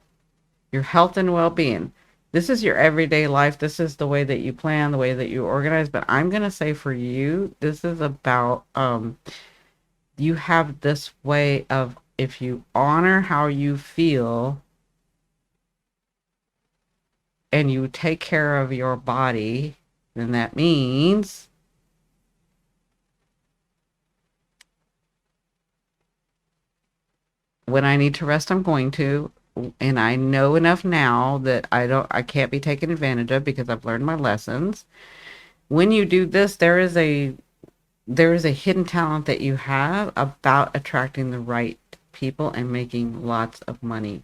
your health and well-being. This is your everyday life. This is the way that you plan, the way that you organize. But I'm going to say for you, this is about, you have this way of, if you honor how you feel and you take care of your body, then that means when I need to rest, I'm going to. And I know enough now that I can't be taken advantage of because I've learned my lessons. When you do this, there is a hidden talent that you have about attracting the right people and making lots of money.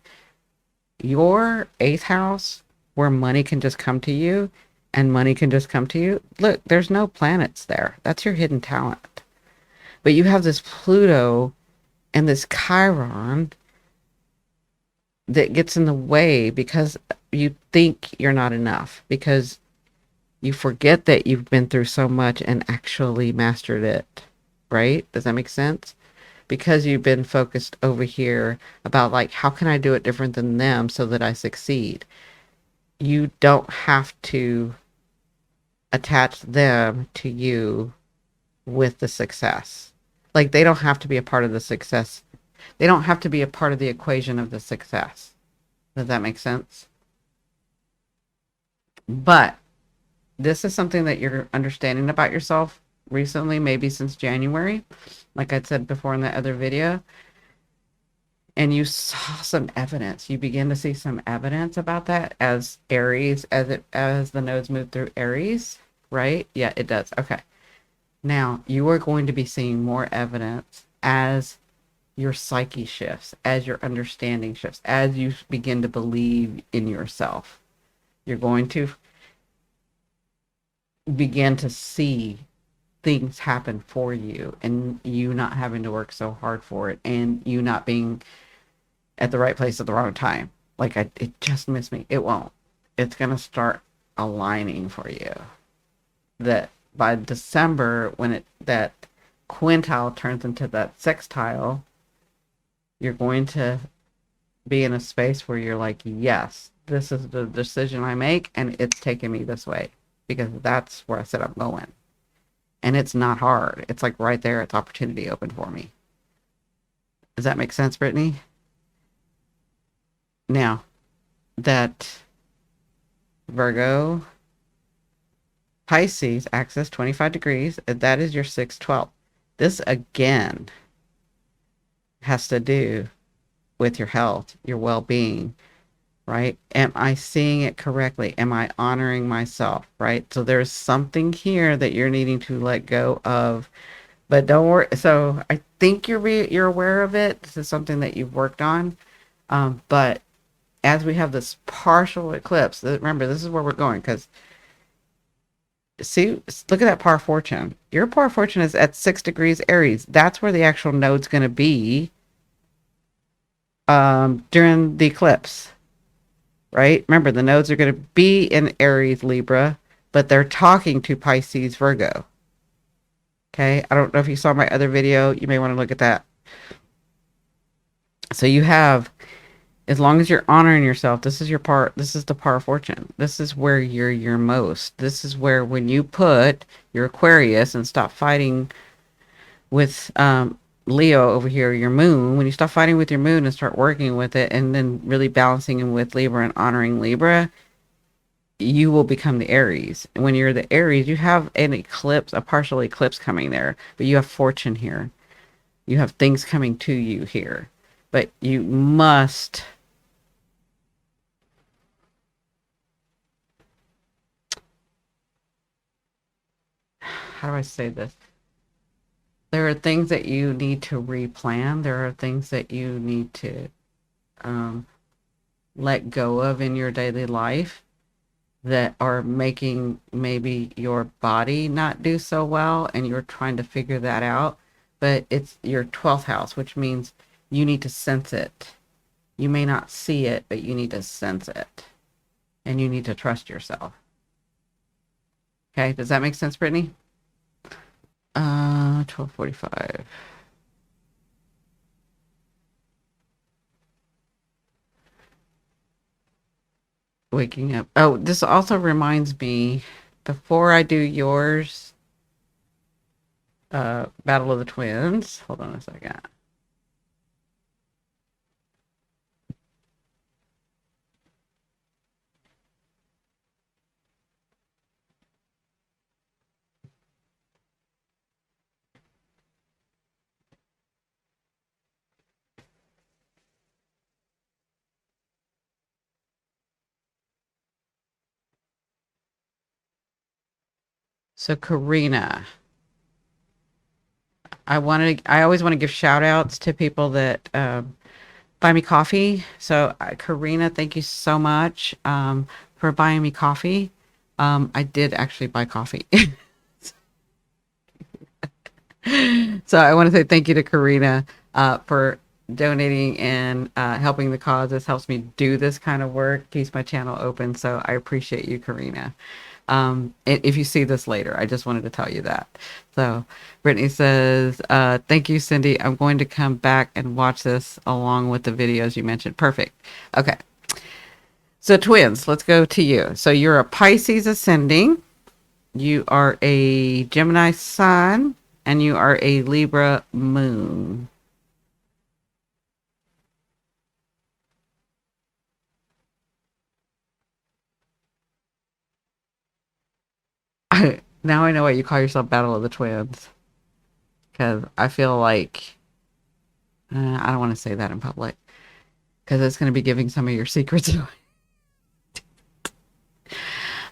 Your eighth house, where money can just come to you and money can just come to you. Look, there's no planets there. That's your hidden talent. But you have this Pluto and this Chiron that gets in the way because you think you're not enough, because you forget that you've been through so much and actually mastered it, right? Does that make sense? Because you've been focused over here about, like, how can I do it different than them so that I succeed? You don't have to attach them to you with the success. Like, they don't have to be a part of the success. They don't have to be a part of the equation of the success. Does that make sense? But this is something that you're understanding about yourself recently, maybe since January, like I said before in the other video. And you saw some evidence. You begin to see some evidence about that as Aries, as the nodes move through Aries, right? Yeah, it does. Okay. Now you are going to be seeing more evidence as your psyche shifts, as your understanding shifts, as you begin to believe in yourself. You're going to begin to see things happen for you and you not having to work so hard for it and you not being at the right place at the wrong time. Like, it just missed me. It won't. It's going to start aligning for you. That by December, when that quintile turns into that sextile, you're going to be in a space where you're like, yes, this is the decision I make and it's taking me this way because that's where I said I'm going. And it's not hard. It's like right there. It's opportunity open for me. Does that make sense, Brittany? Now, that Virgo Pisces axis 25 degrees, that is your 6/12. This again has to do with your health, your well-being, right? Am I seeing it correctly? Am I honoring myself, right? So there's something here that you're needing to let go of, but don't worry. So I think you're aware of it. This is something that you've worked on. But as we have this partial eclipse, remember, this is where we're going, because see, look at that par fortune. Your par fortune is at 6 degrees Aries. That's where the actual node's going to be during the eclipse, right? Remember, the nodes are going to be in Aries, Libra, but they're talking to Pisces, Virgo. Okay, I don't know if you saw my other video. You may want to look at that. So you have, as long as you're honoring yourself, this is the par fortune. This is where you're your most. This is where, when you put your Aquarius and stop fighting with Leo over here, your moon, when you stop fighting with your moon and start working with it and then really balancing in with Libra and honoring Libra, you will become the Aries. And when you're the Aries, you have an eclipse, a partial eclipse coming there, but you have fortune here. You have things coming to you here. but you must, how do I say this? There are things that you need to replan. There are things that you need to um, let go of in your daily life that are making maybe your body not do so well, and you're trying to figure that out. But it's your 12th house, which means you need to sense it. You may not see it, but you need to sense it, and you need to trust yourself. Okay, does that make sense, Brittany? 12:45. Waking up. Oh, this also reminds me, before I do yours, Battle of the Twins. Hold on a second. So Karina, I always want to give shout outs to people that buy me coffee. So Karina, thank you so much for buying me coffee. I did actually buy coffee. So I want to say thank you to Karina for donating and helping the cause. This helps me do this kind of work, keeps my channel open. So I appreciate you, Karina. If you see this later, I just wanted to tell you that. So Brittany says, thank you, Cindi. I'm going to come back and watch this along with the videos you mentioned. Perfect. Okay. So twins, let's go to you. So you're a Pisces ascending. You are a Gemini sun, and you are a Libra moon. Now I know why you call yourself Battle of the Twins, because I feel like I don't want to say that in public because it's going to be giving some of your secrets away.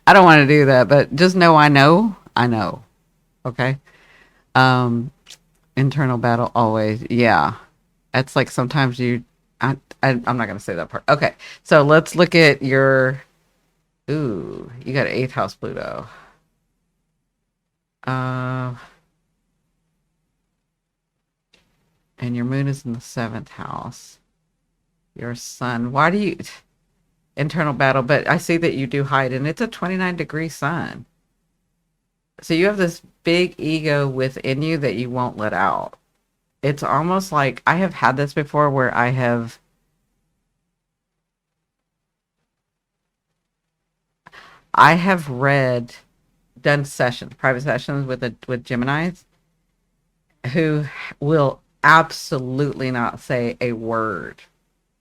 I don't want to do that, but just know I know. I know. Okay. Um, internal battle always. Yeah. It's like sometimes I'm not going to say that part. Okay. So let's look at your, ooh, you got an eighth house Pluto. Uh, and your moon is in the seventh house. Your sun. Why do you, internal battle? But I see that you do hide, and it's a 29-degree sun. So you have this big ego within you that you won't let out. It's almost like I have had this before where I have done sessions, private sessions with Geminis who will absolutely not say a word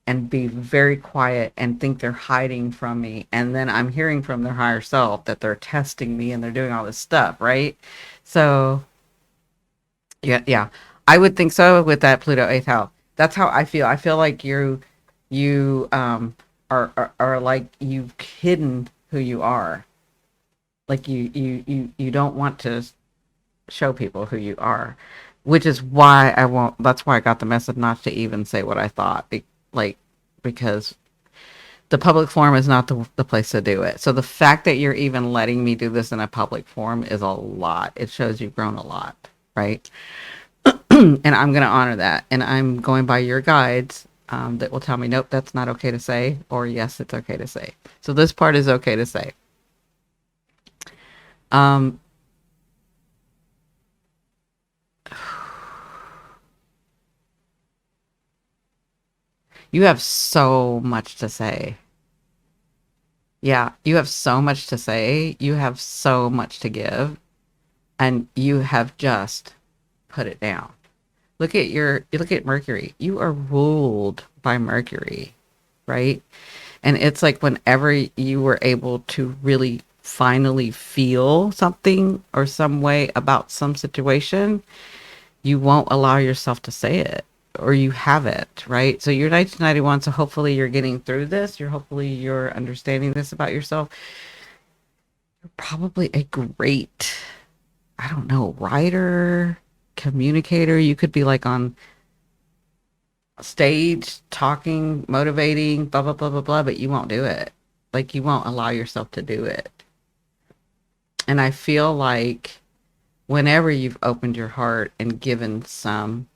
and be very quiet and think they're hiding from me. And then I'm hearing from their higher self that they're testing me and they're doing all this stuff, right? So yeah, yeah. I would think so with that Pluto eighth house. That's how I feel. I feel like you are like you've hidden who you are. Like you don't want to show people who you are, which is why I won't. That's why I got the message not to even say what I thought. Like because the public forum is not the place to do it. So the fact that you're even letting me do this in a public forum is a lot. It shows you've grown a lot, right? And I'm going to honor that. And I'm going by your guides that will tell me, nope, that's not okay to say, or yes, it's okay to say. So this part is okay to say. Um, you have so much to say. Yeah, you have so much to say. You have so much to give, and you have just put it down. Look at Mercury. You are ruled by Mercury, right? And it's like whenever you were able to really finally feel something or some way about some situation, you won't allow yourself to say it. or you have it, right? So you're 1991, so hopefully you're getting through this. Hopefully you're understanding this about yourself. You're probably a great, I don't know, writer, communicator. You could be like on stage talking, motivating, blah, blah, blah, blah, blah, but you won't do it. Like you won't allow yourself to do it. And I feel like whenever you've opened your heart and given some,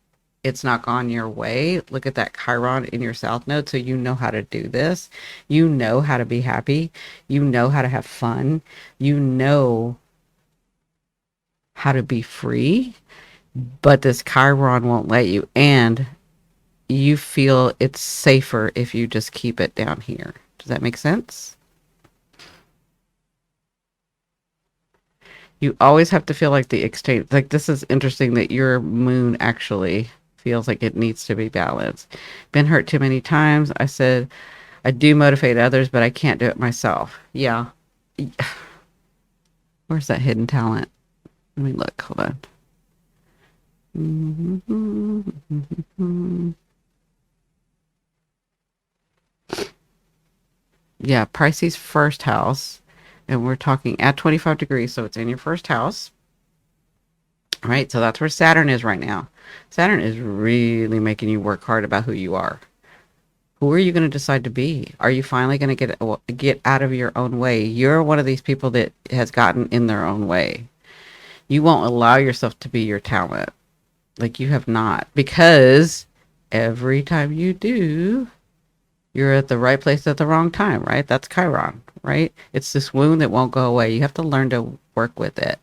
it's not gone your way. Look at that Chiron in your South Node. So you know how to do this. You know how to be happy. You know how to have fun. You know how to be free. But this Chiron won't let you. And you feel it's safer if you just keep it down here. Does that make sense? You always have to feel like the exchange. Like this is interesting that your moon actually feels like it needs to be balanced. Been hurt too many times. I said I do motivate others, but I can't do it myself. Yeah. Where's that hidden talent? Let me look. Hold on. Yeah, Pisces first house. And we're talking at 25 degrees, so it's in your first house. All right, so that's where Saturn is right now. Saturn is really making you work hard about who you are. Who are you going to decide to be? Are you finally going to get out of your own way? You're one of these people that has gotten in their own way. You won't allow yourself to be your talent. Like you have not. Because every time you do, you're at the right place at the wrong time, right? That's Chiron, right? It's this wound that won't go away. You have to learn to work with it.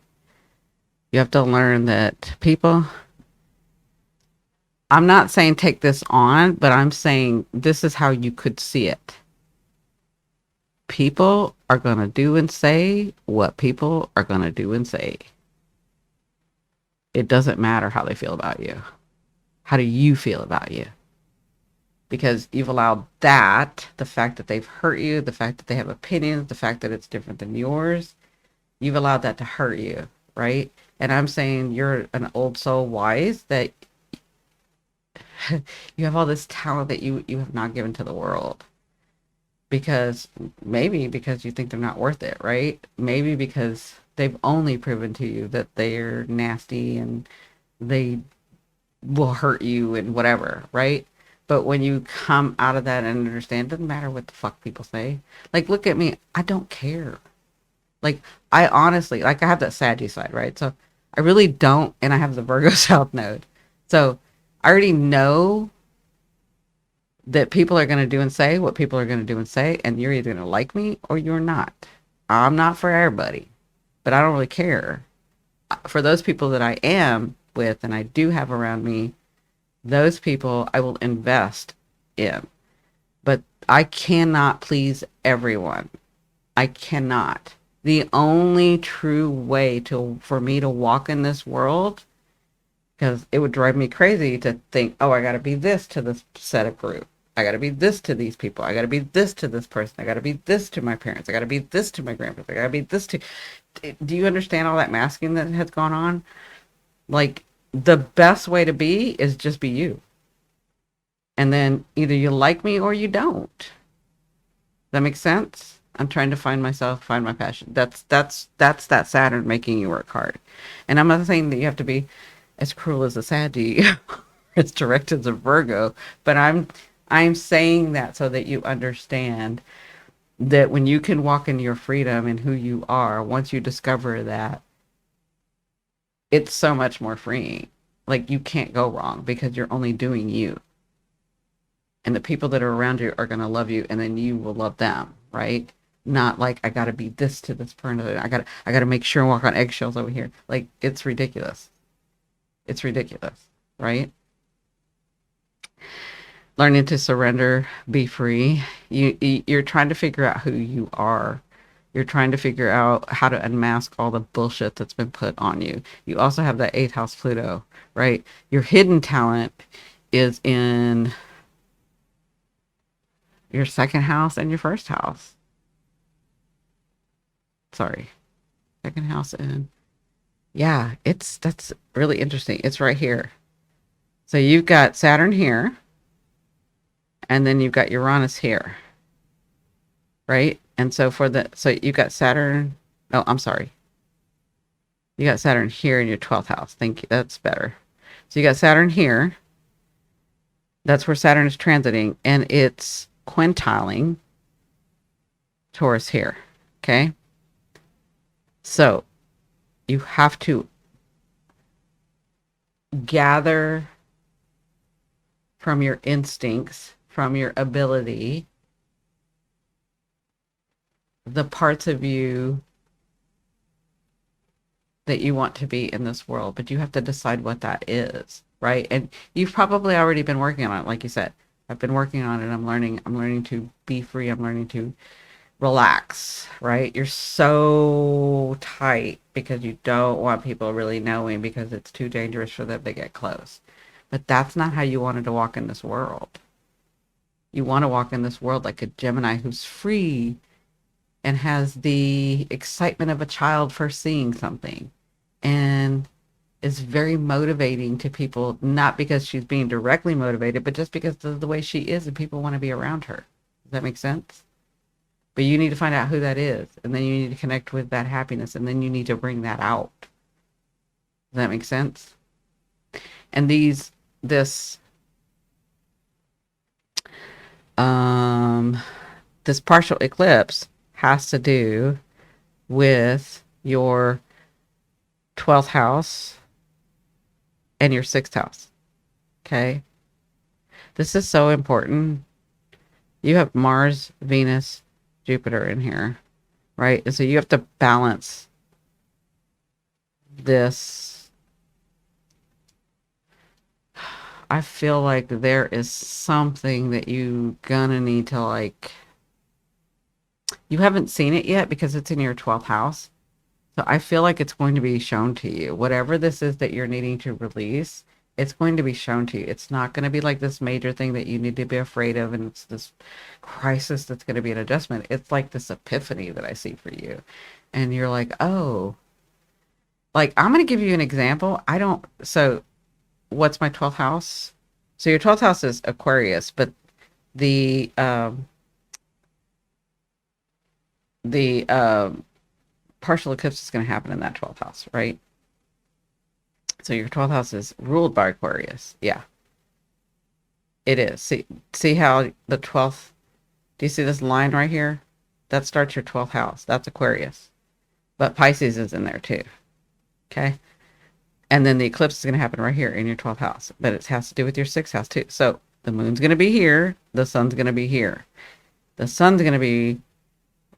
You have to learn that people, I'm not saying take this on, but I'm saying this is how you could see it. People are going to do and say what people are going to do and say. It doesn't matter how they feel about you. How do you feel about you? Because you've allowed that, the fact that they've hurt you, the fact that they have opinions, the fact that it's different than yours, you've allowed that to hurt you, right? And I'm saying you're an old soul wise that you have all this talent that you have not given to the world. Because maybe because you think they're not worth it, right? Maybe because they've only proven to you that they're nasty and they will hurt you and whatever, right? But when you come out of that and understand, it doesn't matter what the fuck people say. Like, look at me. I don't care. Like, I honestly, like, I have that Saggy side, right? So I really don't. And I have the Virgo South Node. So I already know that people are going to do and say what people are going to do and say. And you're either going to like me or you're not. I'm not for everybody, but I don't really care. For those people that I am with and I do have around me, those people I will invest in. But I cannot please everyone. I cannot. The only true way for me to walk in this world, because it would drive me crazy to think, oh, I got to be this to this set of group. I got to be this to these people. I got to be this to this person. I got to be this to my parents. I got to be this to my grandparents. I got to be this to. Do you understand all that masking that has gone on? Like, the best way to be is just be you. And then either you like me or you don't. That makes sense? I'm trying to find myself, find my passion. That's that Saturn making you work hard. And I'm not saying that you have to be as cruel as a Saggy, as direct as a Virgo, but I'm saying that so that you understand that when you can walk into your freedom and who you are, once you discover that, it's so much more freeing. Like you can't go wrong because you're only doing you. And the people that are around you are going to love you and then you will love them, right? Not like I got to be this to this person. I got to make sure and walk on eggshells over here. Like it's ridiculous. It's ridiculous, right? Learning to surrender, be free. You're trying to figure out who you are. You're trying to figure out how to unmask all the bullshit that's been put on you. You also have that 8th house Pluto, right? Your hidden talent is in your 2nd house and your 1st house. Sorry. 2nd house and yeah, that's really interesting. It's right here. So you've got Saturn here, and then you've got Uranus here, right? And so so you got Saturn. Oh, I'm sorry. You got Saturn here in your 12th house. Thank you. That's better. So you got Saturn here. That's where Saturn is transiting, and it's quintiling Taurus here. Okay. So you have to gather from your instincts, from your ability, the parts of you that you want to be in this world, but you have to decide what that is, right? And you've probably already been working on it, like you said. I've been working on it. I'm learning to be free. I'm learning to relax, right? You're so tight because you don't want people really knowing because it's too dangerous for them to get close. But that's not how you wanted to walk in this world. You want to walk in this world like a Gemini who's free and has the excitement of a child for seeing something and is very motivating to people, not because she's being directly motivated, but just because of the way she is and people want to be around her. Does that make sense? But you need to find out who that is, and then you need to connect with that happiness, and then you need to bring that out. Does that make sense? And um, this partial eclipse has to do with your 12th house and your 6th house. Okay. This is so important. You have Mars, Venus, Jupiter in here, right? And so you have to balance this. I feel like there is something that you gonna need to like. You haven't seen it yet because it's in your 12th house. So I feel like it's going to be shown to you. Whatever this is that you're needing to release, it's going to be shown to you. It's not going to be like this major thing that you need to be afraid of and it's this crisis that's going to be an adjustment. It's like this epiphany that I see for you. And you're like, oh, like I'm going to give you an example. So what's my 12th house? So your 12th house is Aquarius, but the partial eclipse is going to happen in that 12th house, right? So your 12th house is ruled by Aquarius. Yeah, it is. See how the 12th, do you see this line right here? That starts your 12th house. That's Aquarius. But Pisces is in there too. Okay. And then the eclipse is going to happen right here in your 12th house. But it has to do with your 6th house too. So the moon's going to be here. The sun's going to be here. The sun's going to be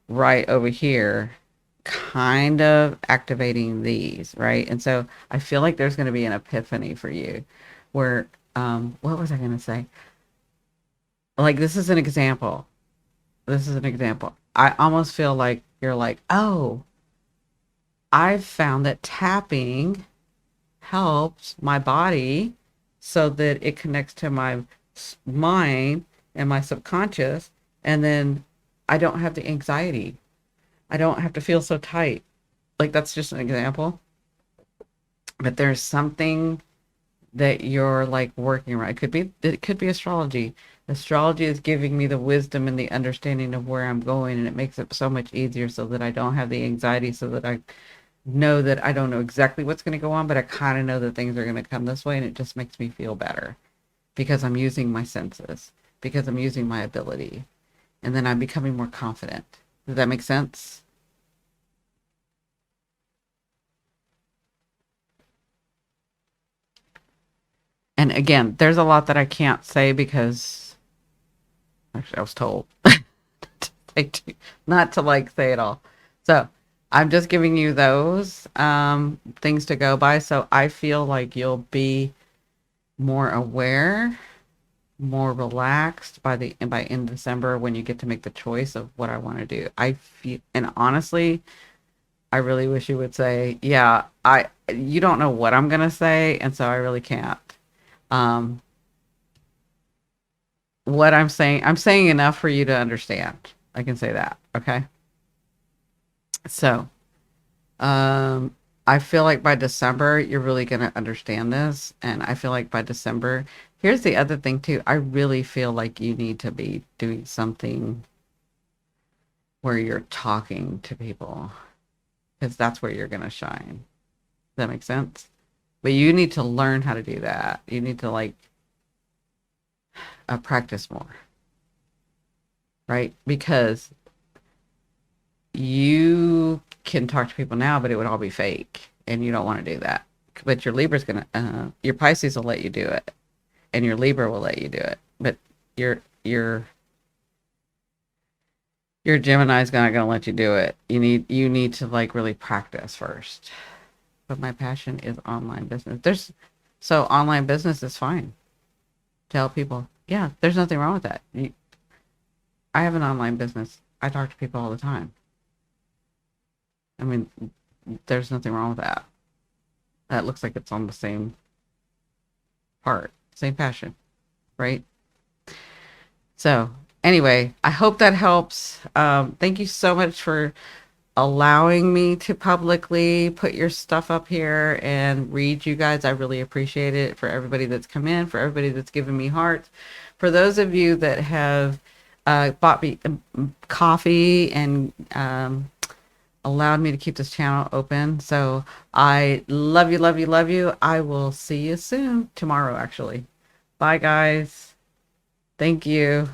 right over here, kind of activating these, right? And so I feel like there's going to be an epiphany for you where, what was I going to say? Like, this is an example. This is an example. I almost feel like you're like, oh, I've found that tapping helps my body so that it connects to my mind and my subconscious. And then I don't have the anxiety. I don't have to feel so tight. Like that's just an example. But there's something that you're like working around. It could be astrology. Astrology is giving me the wisdom and the understanding of where I'm going, and it makes it so much easier so that I don't have the anxiety, so that I know that I don't know exactly what's going to go on, but I kind of know that things are going to come this way, and it just makes me feel better because I'm using my senses, because I'm using my ability, and then I'm becoming more confident. Does that make sense? And again, there's a lot that I can't say because actually I was told not to like say it all. So I'm just giving you those things to go by. So I feel like you'll be more aware, more relaxed by in December when you get to make the choice of what I want to do. I feel, and honestly, I really wish you would say, yeah, you don't know what I'm gonna say, and so I really can't. Um, what I'm saying enough for you to understand. I can say that. Okay. So, um, I feel like by December, you're really going to understand this. And I feel like by December, here's the other thing too. I really feel like you need to be doing something where you're talking to people because that's where you're going to shine. Does that make sense? But you need to learn how to do that. You need to like practice more, right? Because you can talk to people now, but it would all be fake, and you don't want to do that. But your Libra's gonna, your Pisces will let you do it, and your Libra will let you do it. But your your your Gemini's not gonna let you do it. You need to like really practice first. But my passion is online business. So online business is fine. Tell people, yeah, there's nothing wrong with that. I have an online business. I talk to people all the time. I mean, there's nothing wrong with that. That looks like it's on the same part, same passion, right? So, anyway, I hope that helps. Thank you so much for allowing me to publicly put your stuff up here and read you guys. I really appreciate it. For everybody that's come in, for everybody that's given me hearts, for those of you that have bought me coffee and allowed me to keep this channel open. So I love you, love you, love you. I will see you soon, tomorrow actually. Bye guys. Thank you.